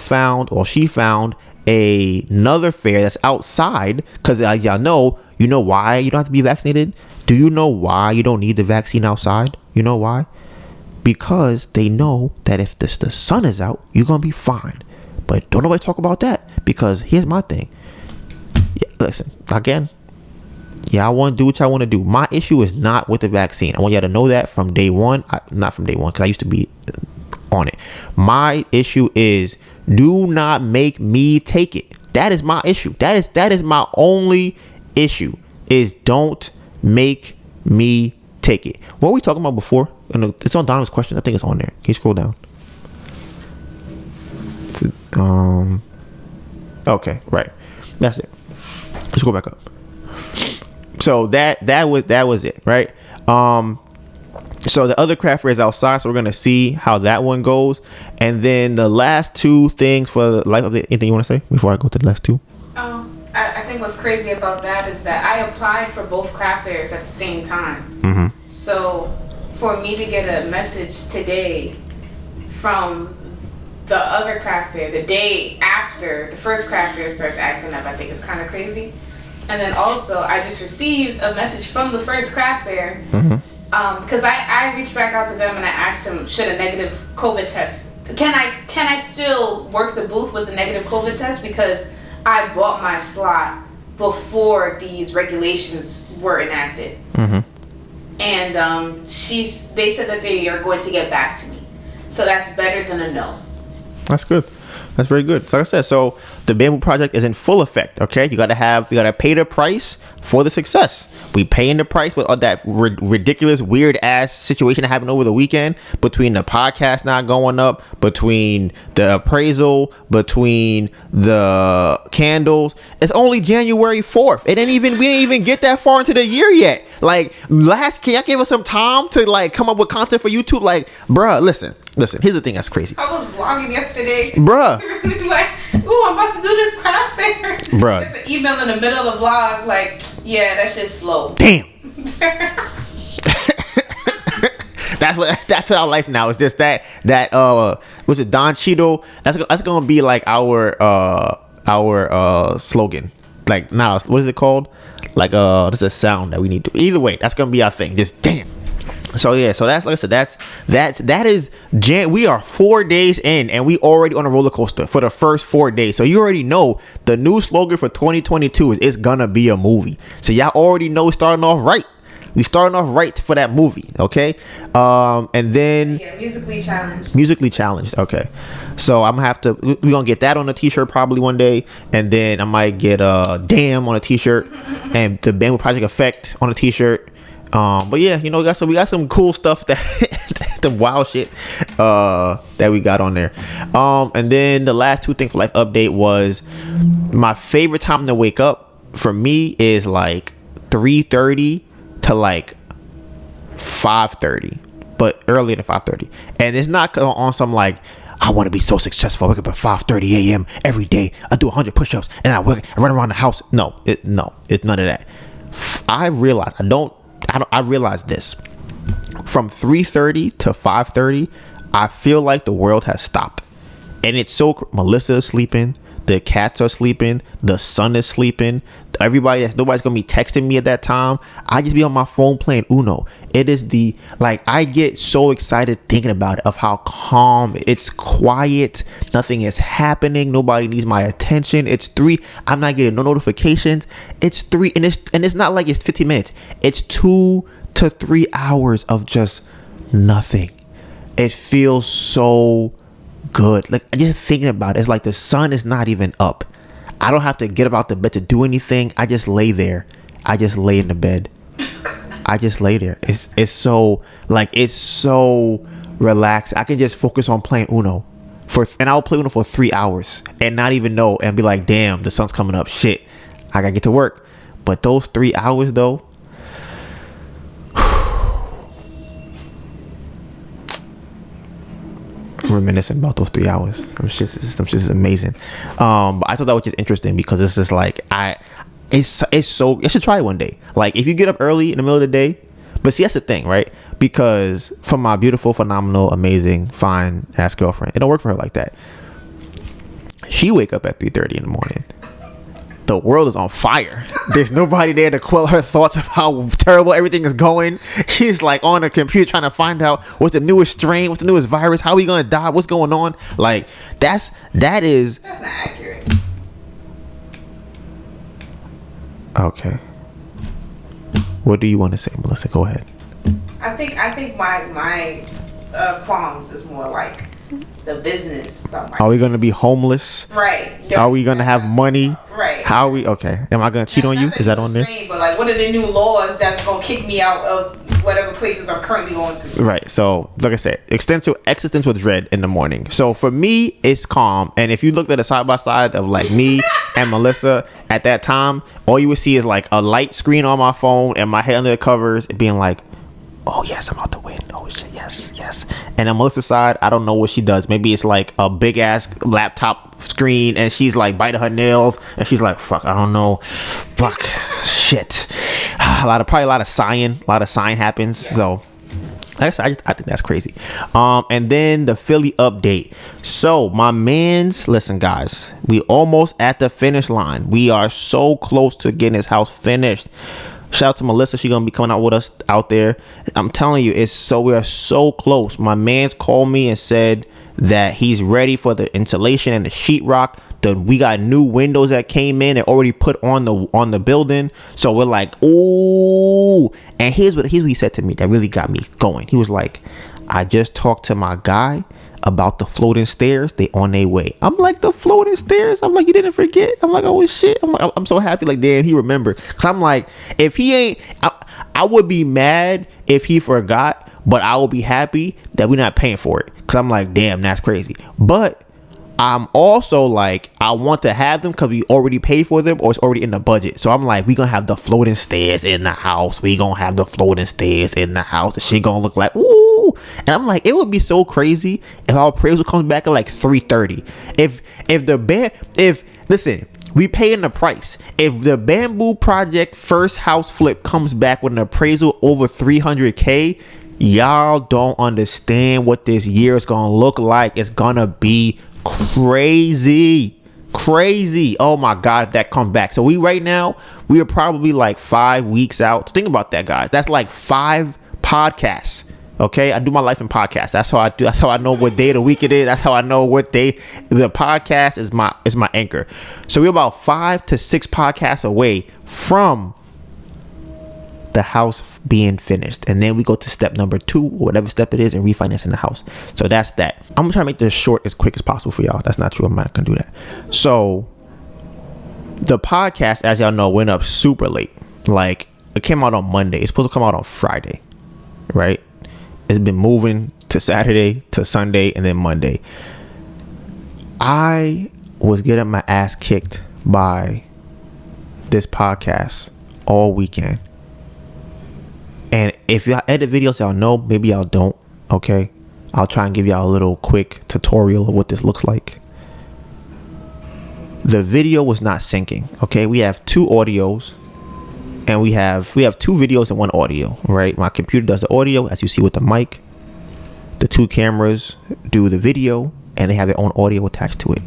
she found another fair that's outside, because y'all know, why you don't have to be vaccinated? Do you know why you don't need the vaccine outside? You know why? Because they know that if the sun is out, you're gonna be fine. But don't nobody talk about that, because here's my thing. Yeah, listen, again, yeah, I want to do what I want to do. My issue is not with the vaccine. I want y'all to know that from day one. Not from day one, because I used to be on it. My issue is, do not make me take it. That is my issue. That is my only issue, is don't make me take it. What were we talking about before? It's on Donovan's question. I think it's on there. Can you scroll down? Okay, right. That's it. Let's go back up. So that was it, right? So the other craft fair is outside, so we're gonna see how that one goes. And then the last two things for the life update. Anything you want to say before I go to the last two? I think what's crazy about that is that I applied for both craft fairs at the same time. Mm-hmm. So for me to get a message today from the other craft fair, the day after the first craft fair starts acting up, I think is kind of crazy. And then also, I just received a message from the first craft fair, because I reached back out to them and I asked them, should a negative COVID test, can I still work the booth with a negative COVID test, because I bought my slot before these regulations were enacted. And they said that they are going to get back to me, so that's better than a no. That's good. That's very good. So like I said, so the Bamboo Project is in full effect. Okay, you gotta pay the price for the success. We paying the price with all that ridiculous, weird ass situation that happened over the weekend, between the podcast not going up, between the appraisal, between the candles. It's only January 4th. We didn't even get that far into the year yet. Like, can y'all give us some time to like come up with content for YouTube? Like, bruh, listen, here's the thing that's crazy. I was vlogging yesterday. Bruh. Like, ooh, I'm about to do this craft fair. Bruh. It's an email in the middle of the vlog, like, yeah, that shit's slow. Damn. That's what our life now is. Just that was it Don Cheeto? That's gonna be like our slogan. Like, now, what is it called? Like there's a sound that we need to. Either way, that's gonna be our thing. Just damn. So yeah, so that's, like I said, that is we are 4 days in, and we already on a roller coaster for the first 4 days. So you already know the new slogan for 2022 is "It's gonna be a movie." So y'all already know we're starting off right. We starting off right for that movie, okay? And then musically challenged. Okay, so I'm gonna have to. We're gonna get that on a t-shirt probably one day, and then I might get "Damn" on a t-shirt, and the Bamboo Project Effect on a t-shirt. But yeah, we got some cool stuff that the wild shit that we got on there. And then the last two things for life update was, my favorite time to wake up for me is like 3:30 to like 5:30, but earlier than 5:30. And it's not on some like, I want to be so successful. I wake up at 5:30 a.m. every day. I do 100 push-ups and I run around the house. No, it's none of that. I realized this. From 3:30 to 5:30, I feel like the world has stopped. And it's so, Mellssa is sleeping, the cats are sleeping, the sun is sleeping, nobody's gonna be texting me at that time. I just be on my phone playing Uno. It is I get so excited thinking about it, of how calm, it's quiet, nothing is happening, nobody needs my attention. It's 3, I'm not getting no notifications. It's 3, and it's not like it's 15 minutes. It's 2 to 3 hours of just nothing. It feels so good. Like, just thinking about it, it's like the sun is not even up. I don't have to get up out the bed to do anything. I just lay there. I just lay in the bed. I just lay there. It's so relaxed. I can just focus on playing Uno and I'll play Uno for 3 hours and not even know, and be like, damn, the sun's coming up. Shit, I gotta get to work. But those 3 hours though, reminiscing about those 3 hours. Some shit is amazing. But I thought that was just interesting, because it's just like, it's so, you should try it one day. Like, if you get up early in the middle of the day. But see, that's the thing, right? Because for my beautiful, phenomenal, amazing, fine ass girlfriend, it don't work for her like that. She wake up at 3:30 in the morning. the world is on fire. There's nobody there to quell her thoughts of how terrible everything is going. She's like on her computer trying to find out what's the newest strain, what's the newest virus, how are we gonna die, what's going on. Like that's not accurate. Okay. What do you want to say, Mellssa? Go ahead. I think my qualms is more like the business stuff. Are we gonna be homeless? Right. Are we gonna have money? Right. How are we? Okay. Am I gonna cheat on you? Is that on there? But like, what are the new laws that's gonna kick me out of whatever places I'm currently going to? Right. So, like I said, existential dread in the morning. So for me, it's calm. And if you looked at a side by side of like me and Mellssa at that time, all you would see is like a light screen on my phone and my head under the covers, being like, "Oh yes, I'm about to win. Oh shit, yes." And on Mellissa's side, I don't know what she does. Maybe it's like a big ass laptop screen, and she's like biting her nails, and she's like, "Fuck, I don't know, fuck, shit." Probably a lot of sighing happens. Yes. So I think that's crazy. And then the Philly update. So my man's, listen guys, we almost at the finish line. We are so close to getting his house finished. Shout out to Mellssa. She's gonna be coming out with us out there. I'm telling you, we are so close. My man's called me and said that he's ready for the insulation and the sheetrock. We got new windows that came in and already put on the building. So we're like, ooh. And here's what he said to me that really got me going. He was like, "I just talked to my guy about the floating stairs. They on their way." I'm like, "The floating stairs?" I'm like, "You didn't forget?" I'm like, "Oh shit." I'm like, I'm so happy. Like, damn, he remembered. Cause I'm like, if he ain't, I would be mad if he forgot, but I will be happy that we're not paying for it. Cause I'm like, damn, that's crazy. But I'm also like, I want to have them because we already paid for them or it's already in the budget. So I'm like, we gonna have the floating stairs in the house. The shit gonna look like, ooh. And I'm like, it would be so crazy if our appraisal comes back at like 330. Listen, we paying the price. If the bamboo project first house flip comes back with an appraisal over 300K, y'all don't understand what this year is gonna look like. It's gonna be crazy. Oh my god, if that comes back. So we are probably like 5 weeks out. Think about that, guys. That's like 5 podcasts. Okay, I do my life in podcasts. That's how I do. That's how I know what day of the week it is. That's how I know what day. The podcast is my anchor. So we're about 5 to 6 podcasts away from the house being finished, and then we go to step number 2, or whatever step it is, and refinancing the house. So that's that. I'm gonna try to make this short as quick as possible for y'all. That's not true. I'm not gonna do that. So the podcast, as y'all know, went up super late. Like, it came out on Monday. It's supposed to come out on Friday, right? It's been moving to Saturday, to Sunday, and then Monday. I was getting my ass kicked by this podcast all weekend. And if y'all edit videos, y'all know. Maybe y'all don't. Okay, I'll try and give y'all a little quick tutorial of what this looks like. The video was not syncing. Okay, we have 2 audios, and we have 2 videos and 1 audio. Right, my computer does the audio, as you see with the mic. The 2 cameras do the video, and they have their own audio attached to it.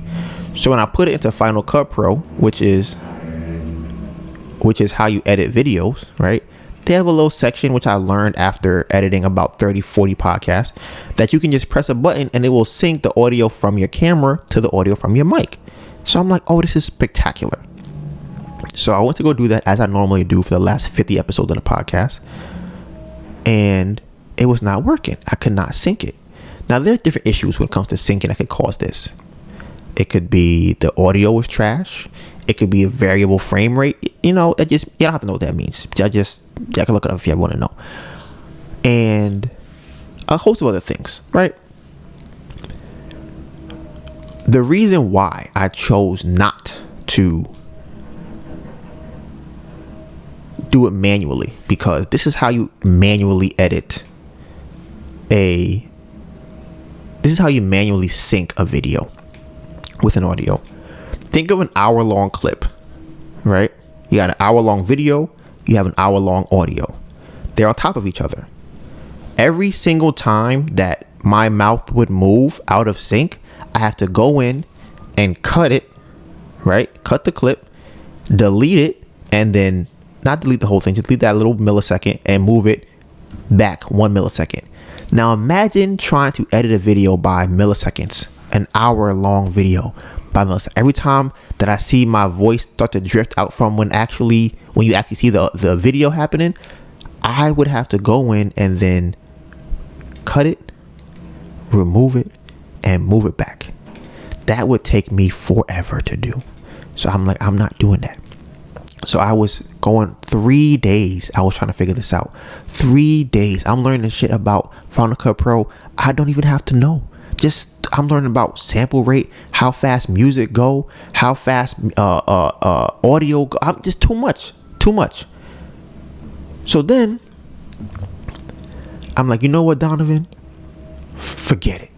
So when I put it into Final Cut Pro, which is how you edit videos, right? They have a little section, which I learned after editing about 30-40 podcasts, that you can just press a button and it will sync the audio from your camera to the audio from your mic. So I'm like, oh, this is spectacular. So I went to go do that, as I normally do for the last 50 episodes of the podcast, and it was not working. I could not sync it. Now, there's different issues when it comes to syncing that could cause this. It could be the audio was trash. It could be a variable frame rate. You know, you don't have to know what that means. I can look it up if you want to know. And a host of other things, right? The reason why I chose not to do it manually, because this is how you manually edit this is how you manually sync a video with an audio. Think of an hour-long clip, right? You got an hour-long video, you have an hour-long audio. They're on top of each other. Every single time that my mouth would move out of sync, I have to go in and cut it, right? Cut the clip delete it, and then not delete the whole thing, just delete that little millisecond and move it back 1 millisecond. Now imagine trying to edit a video by milliseconds, an hour long video by milliseconds. Every time that I see my voice start to drift out from when you actually see the video happening, I would have to go in and then cut it, remove it, and move it back. That would take me forever to do. So I'm like, I'm not doing that. So I was going 3 days. I was trying to figure this out. 3 days. I'm learning shit about Final Cut Pro I don't even have to know. I'm learning about sample rate, how fast music go, how fast audio go. I'm just too much. So then I'm like, you know what, Donivan? Forget it.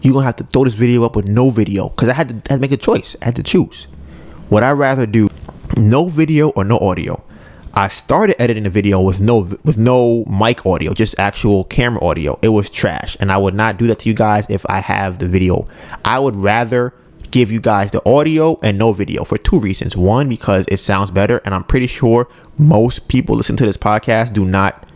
You're going to have to throw this video up with no video, because I had to make a choice. I had to choose. Would I rather do no video or no audio? I started editing the video with no mic audio, just actual camera audio. It was trash, and I would not do that to you guys if I have the video. I would rather give you guys the audio and no video for 2 reasons. One, because it sounds better, and I'm pretty sure most people listen to this podcast do not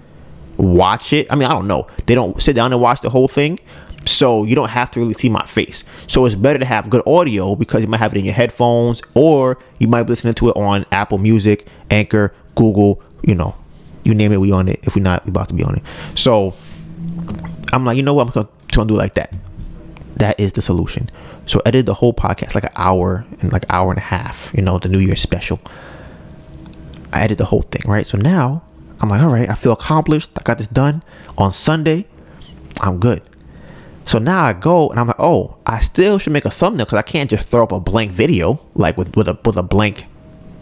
watch it. I mean, I don't know. They don't sit down and watch the whole thing. So you don't have to really see my face. So it's better to have good audio, because you might have it in your headphones, or you might be listening to it on Apple Music, Anchor, Google, you name it, we on it. If we're not, we about to be on it. So I'm like, you know what, I'm gonna do like that. That is the solution. So I edited the whole podcast, like an hour and a half, the New Year's special. I edited the whole thing, right? So now I'm like, all right, I feel accomplished. I got this done on Sunday. I'm good. So now I go and I'm like, oh, I still should make a thumbnail, because I can't just throw up a blank video like with a blank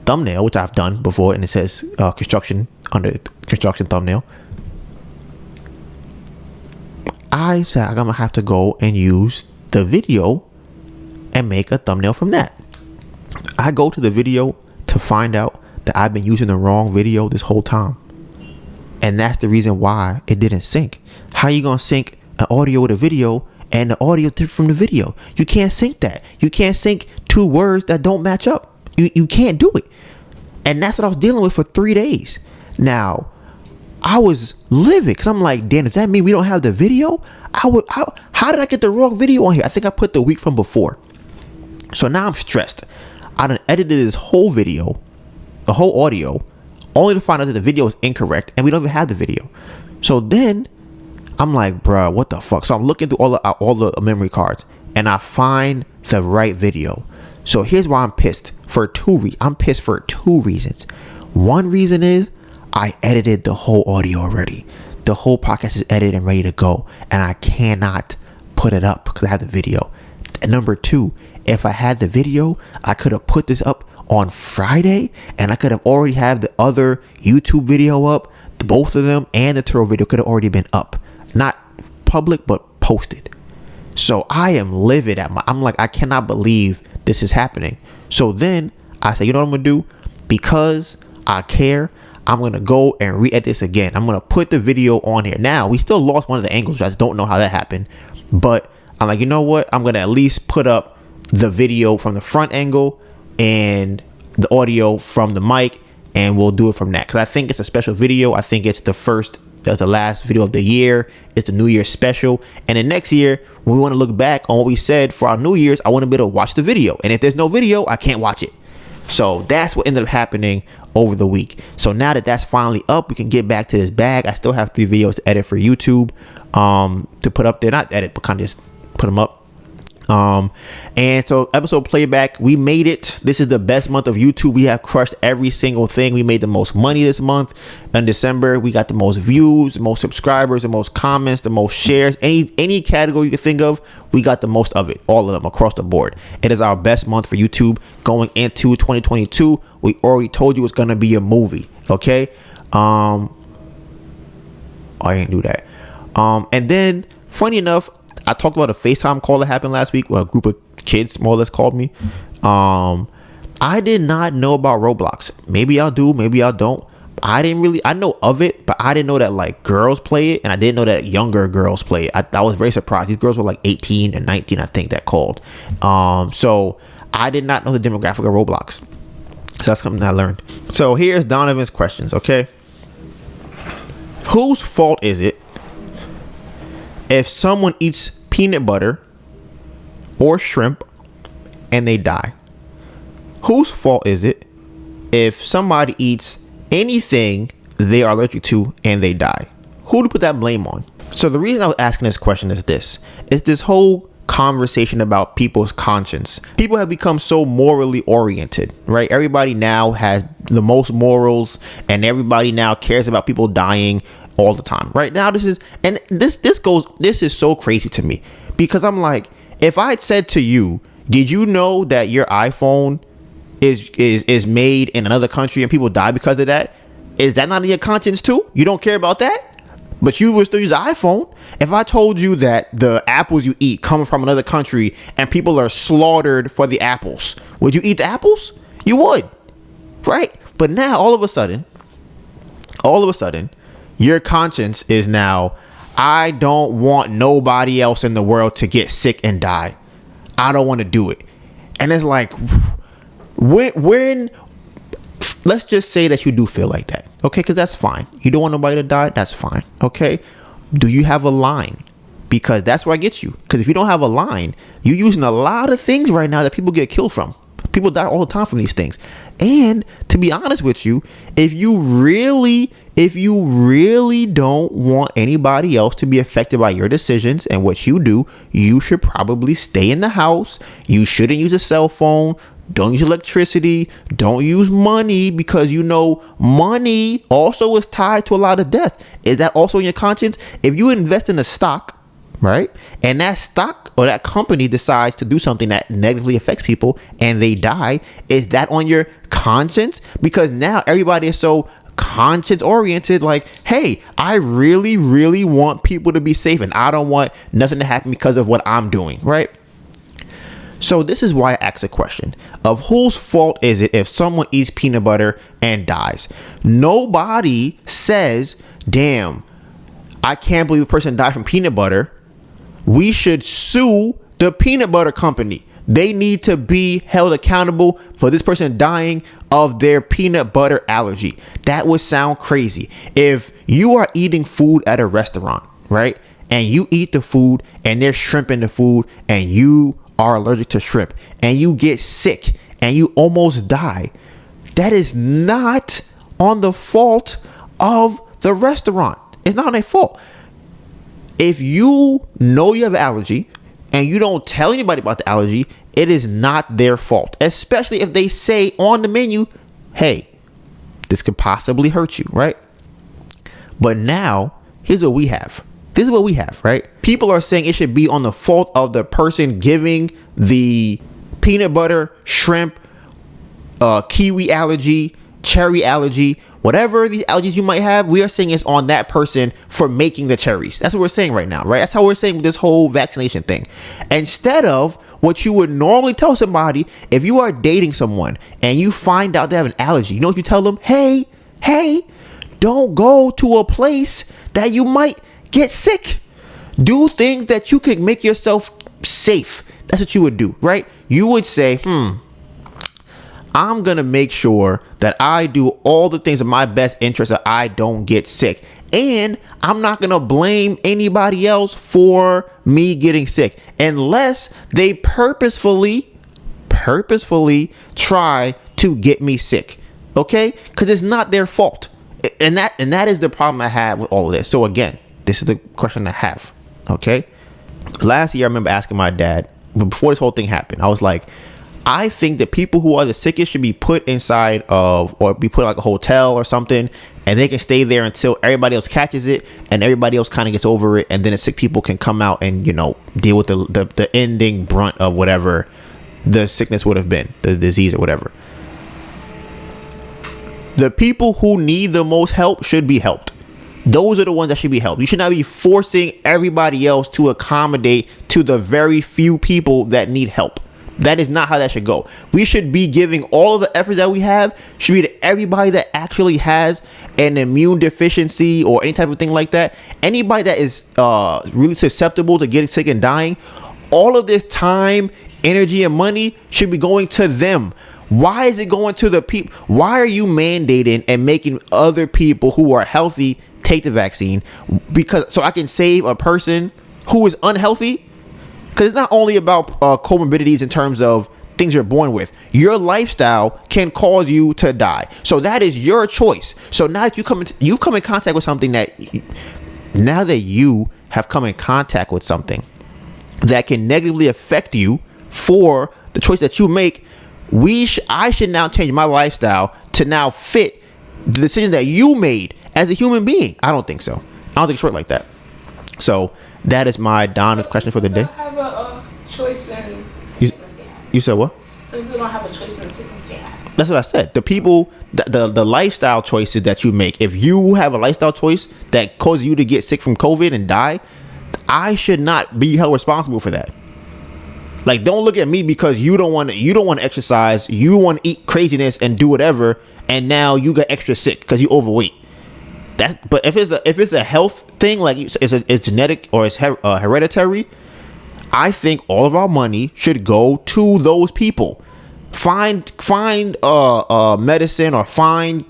thumbnail, which I've done before, and it says construction under construction thumbnail. I said I'm gonna have to go and use the video and make a thumbnail from that. I go to the video to find out that I've been using the wrong video this whole time, and that's the reason why it didn't sync. How you gonna sync an audio with a video and the audio different from the video? You can't sync that. You can't sync 2 words that don't match up. You can't do it. And that's what I was dealing with for 3 days. Now, I was livid, because I'm like, damn, does that mean we don't have the video? How did I get the wrong video on here? I think I put the week from before. So now I'm stressed. I done edited this whole video, the whole audio, only to find out that the video is incorrect and we don't even have the video. So then I'm like, bruh, what the fuck? So I'm looking through all the memory cards, and I find the right video. So here's why I'm pissed. I'm pissed for 2 reasons. One reason is I edited the whole audio already. The whole podcast is edited and ready to go, and I cannot put it up because I have the video. And number 2, if I had the video, I could have put this up on Friday, and I could have already had the other YouTube video up. Both of them and the Turo video could have already been up. Not public, but posted. So I am livid I'm like, I cannot believe this is happening. So then I said, you know what I'm gonna do? Because I care, I'm gonna go and re-edit this again. I'm gonna put the video on here. Now, we still lost one of the angles. I just don't know how that happened. But I'm like, you know what? I'm gonna at least put up the video from the front angle and the audio from the mic, and we'll do it from that. Because I think it's a special video. I think it's the last video of the year. It's the New Year's special, and then next year when we want to look back on what we said for our New Year's, I want to be able to watch the video, and if there's no video, I can't watch it. So that's what ended up happening over the week. So now that that's finally up, we can get back to this bag. I still have 3 videos to edit for YouTube, to put up there, not edit, but kind of just put them up. And so episode Playback, we made it. This is the best month of YouTube. We have crushed every single thing. We made the most money this month. In December, we got the most views, the most subscribers, the most comments, the most shares. Any category you can think of, we got the most of it. All of them across the board. It is our best month for YouTube going into 2022. We already told you it's gonna be a movie. Okay. I didn't do that. And then funny enough, I talked about a FaceTime call that happened last week where a group of kids more or less called me. I did not know about Roblox. Maybe I'll do, maybe I don't. I know of it, but I didn't know that like girls play it, and I didn't know that younger girls play it. I was very surprised. These girls were like 18 and 19, I think, that called. So I did not know the demographic of Roblox. So that's something I learned. So here's Donivan's questions, okay? Whose fault is it if someone eats peanut butter or shrimp and they die? Whose fault is it if somebody eats anything they are allergic to and they die? Who to put that blame on? So the reason I was asking this question is this whole conversation about people's conscience. People have become so morally oriented, right? Everybody now has the most morals, and everybody now cares about people dying all the time. Right now, this is so crazy to me, because I'm like, if I said to you, did you know that your iPhone is made in another country and people die because of that? Is that not in your conscience too? You don't care about that? But you would still use an iPhone. If I told you that the apples you eat come from another country and people are slaughtered for the apples, would you eat the apples? You would, right? But now all of a sudden, your conscience is now, I don't want nobody else in the world to get sick and die. I don't want to do it. And it's like, when let's just say that you do feel like that, okay? Because that's fine. You don't want nobody to die. That's fine, okay? Do you have a line? Because that's where I get you. Because if you don't have a line, you're using a lot of things right now that people get killed from. People die all the time from these things. And to be honest with you, if you really don't want anybody else to be affected by your decisions and what you do, you should probably stay in the house. You shouldn't use a cell phone. Don't use electricity. Don't use money, because money also is tied to a lot of death. Is that also in your conscience? If you invest in a stock, right, and that stock or that company decides to do something that negatively affects people and they die, is that on your conscience? Because now everybody is so conscience oriented, like, hey, I really, really want people to be safe and I don't want nothing to happen because of what I'm doing, right? So this is why I asked the question of whose fault is it if someone eats peanut butter and dies? Nobody says, damn, I can't believe the person died from peanut butter. We should sue the peanut butter company. They need to be held accountable for this person dying of their peanut butter allergy. That would sound crazy. If you are eating food at a restaurant, right, and you eat the food and there's shrimp in the food and you are allergic to shrimp and you get sick and you almost die, that is not on the fault of the restaurant. It's not their fault. If you know you have an allergy and you don't tell anybody about the allergy, it is not their fault, especially if they say on the menu, hey, this could possibly hurt you, right? But now, here's what we have. This is what we have, right? People are saying it should be on the fault of the person giving the peanut butter, shrimp, kiwi allergy, cherry allergy, whatever the allergies you might have. We are saying it's on that person for making the cherries. That's what we're saying right now, right? That's how we're saying this whole vaccination thing. Instead of what you would normally tell somebody, if you are dating someone and you find out they have an allergy, you know what you tell them? Hey, don't go to a place that you might get sick. Do things that you could make yourself safe. That's what you would do, right? You would say, I'm going to make sure that I do all the things in my best interest that I don't get sick. And I'm not going to blame anybody else for me getting sick unless they purposefully try to get me sick. Okay? Because it's not their fault. And that is the problem I have with all of this. So again, this is the question I have. Okay? Last year, I remember asking my dad, before this whole thing happened, I was like, I think that people who are the sickest should be put inside of, or be put in like a hotel or something, and they can stay there until everybody else catches it and everybody else kind of gets over it, and then the sick people can come out and, deal with the ending brunt of whatever the sickness would have been, the disease or whatever. The people who need the most help should be helped. Those are the ones that should be helped. You should not be forcing everybody else to accommodate to the very few people that need help. That is not how that should go. We should be giving all of the efforts that we have should be to everybody that actually has an immune deficiency or any type of thing like that. Anybody that is really susceptible to getting sick and dying, all of this time, energy, and money should be going to them. Why is it going to the people? Why are you mandating and making other people who are healthy take the vaccine? Because so I can save a person who is unhealthy? Because it's not only about comorbidities in terms of things you're born with. Your lifestyle can cause you to die. So that is your choice. So now that you've come in contact with something now that you have come in contact with something that can negatively affect you for the choice that you make, I should now change my lifestyle to now fit the decision that you made as a human being. I don't think so. I don't think it's short like that. So that is my Donna's question for the day. Have a choice in sickness they have. You said what? Some people don't have a choice in the sickness they have. That's what I said. The people, the lifestyle choices that you make. If you have a lifestyle choice that causes you to get sick from COVID and die, I should not be held responsible for that. Like, don't look at me because you don't want to exercise, you want to eat craziness and do whatever, and now you got extra sick because you overweight. But if it's a health thing, like it's genetic or it's hereditary, I think all of our money should go to those people. Find medicine or find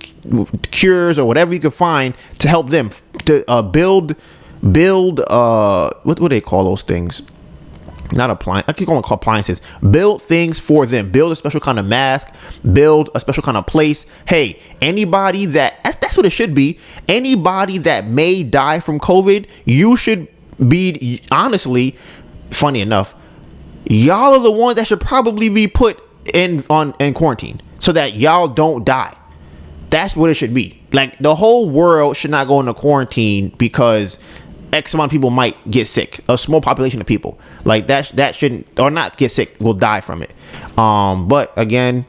cures or whatever you can find to help them to build what do they call those things? Not appliance. I keep going to call appliances. Build things for them. Build a special kind of mask. Build a special kind of place. Hey, anybody that's what it should be. Anybody that may die from COVID, you should be, honestly, funny enough, y'all are the ones that should probably be put in quarantine so that y'all don't die. That's what it should be. Like, the whole world should not go into quarantine because X amount of people might get sick. A small population of people like that shouldn't, or not get sick, will die from it. But again,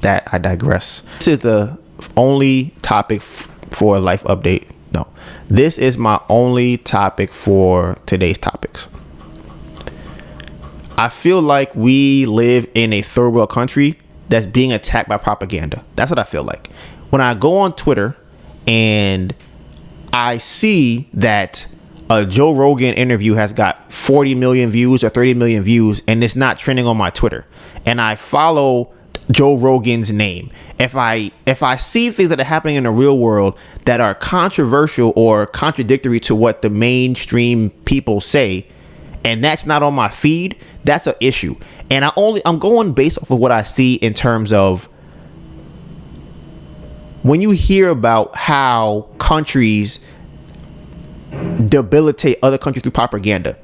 that I digress. This is the only topic for a life update. No, this is my only topic for today's topics. I feel like we live in a third world country that's being attacked by propaganda. That's what I feel like. When I go on Twitter and I see that a Joe Rogan interview has got 40 million views or 30 million views and it's not trending on my Twitter, and I follow Joe Rogan's name, if I see things that are happening in the real world that are controversial or contradictory to what the mainstream people say, and that's not on my feed, that's an issue. And I'm going based off of what I see in terms of when you hear about how countries debilitate other countries through propaganda.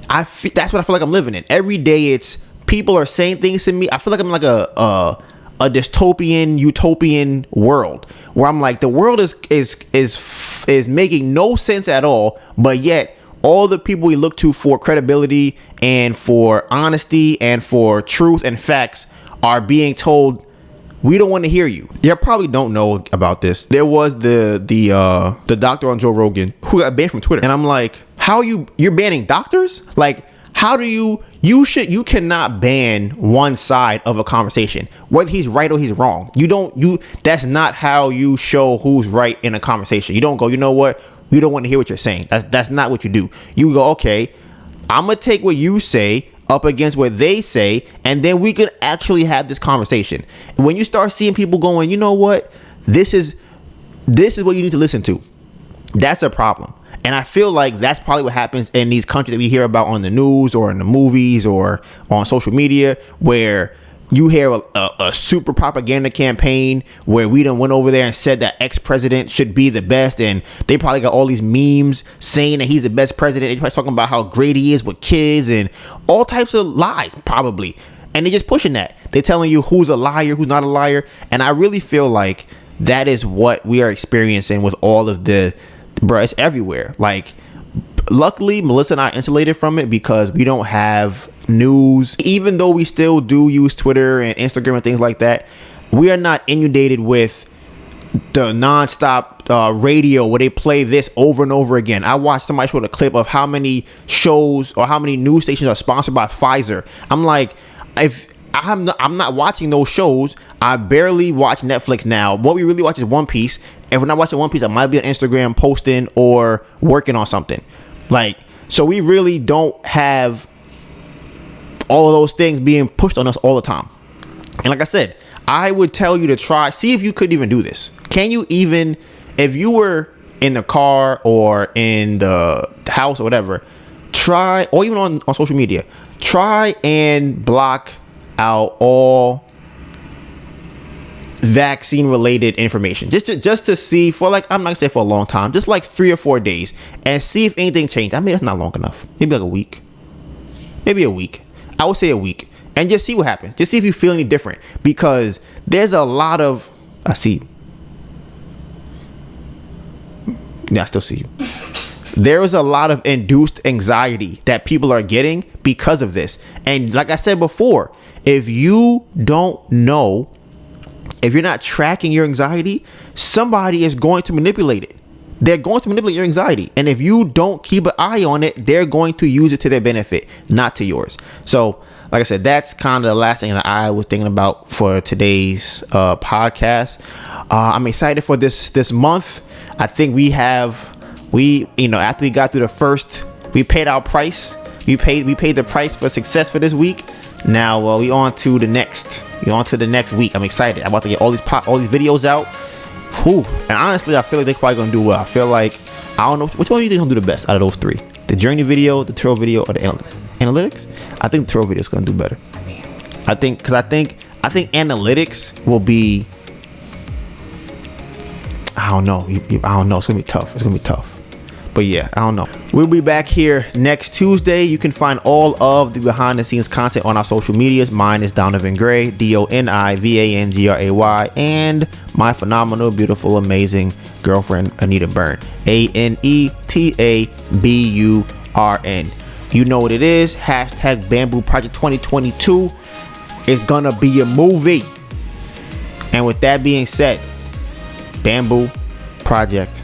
That's what I feel like I'm living in. Every day it's people are saying things to me. I feel like I'm like a dystopian, utopian world where I'm like, the world is making no sense at all, but yet all the people we look to for credibility and for honesty and for truth and facts are being told, we don't want to hear you. You probably don't know about this. There was the doctor on Joe Rogan who got banned from Twitter, and I'm like, how you're banning doctors? Like, how do you cannot ban one side of a conversation, whether he's right or he's wrong. That's not how you show who's right in a conversation. You don't go, you know what? We don't want to hear what you're saying. That's not what you do. You go, okay, I'm gonna take what you say up against what they say, and then we could actually have this conversation. When you start seeing people going, you know what, this is what you need to listen to, that's a problem. And I feel like that's probably what happens in these countries that we hear about on the news or in the movies or on social media, where you hear a super propaganda campaign where we done went over there and said that ex-president should be the best, and they probably got all these memes saying that he's the best president. They're probably talking about how great he is with kids and all types of lies, probably. And they're just pushing that. They're telling you who's a liar, who's not a liar. And I really feel like that is what we are experiencing with all of it's everywhere. Like, luckily, Mellssa and I are insulated from it because we don't have news. Even though we still do use Twitter and Instagram and things like that, we are not inundated with the nonstop radio where they play this over and over again. I watched somebody show a clip of how many shows or how many news stations are sponsored by Pfizer. I'm like, if I'm not watching those shows. I barely watch Netflix now. What we really watch is One Piece. If we're not watching One Piece, I might be on Instagram posting or working on something. Like, so we really don't have all of those things being pushed on us all the time. And like I said, I would tell you to see if you could even do this. Can you even, if you were in the car or in the house or whatever, try, or even on social media, try and block out all vaccine related information just to see for like, I'm not gonna say for a long time, just like 3 or 4 days, and see if anything changed. I mean, that's not long enough. Maybe like a week, I would say a week, and just see what happens. Just see if you feel any different, because there's a lot of, I still see you. There is a lot of induced anxiety that people are getting because of this. And like I said before, if you don't know, if you're not tracking your anxiety, somebody is going to manipulate it. They're going to manipulate your anxiety. And if you don't keep an eye on it, they're going to use it to their benefit, not to yours. So, like I said, that's kind of the last thing that I was thinking about for today's podcast. I'm excited for this month. I think after we got through the first, we paid our price. We paid the price for success for this week. Now we on to the next. Week. I'm excited. I'm about to get all these videos out. Whew. And honestly, I feel like they're probably gonna do well. I feel like, I don't know, which one do you think is gonna do the best out of those three? The journey video, the tutorial video, or the analytics? I think the tutorial video is gonna do better. I think analytics will be, I don't know. It's gonna be tough. But yeah, I don't know. We'll be back here next Tuesday. You can find all of the behind the scenes content on our social medias. Mine is Donivan Gray, DONIVANGRAY, and my phenomenal, beautiful, amazing girlfriend, Anita Byrne, ANETABURN. You know what it is. Hashtag Bamboo Project 2022 is gonna be a movie. And with that being said, Bamboo Project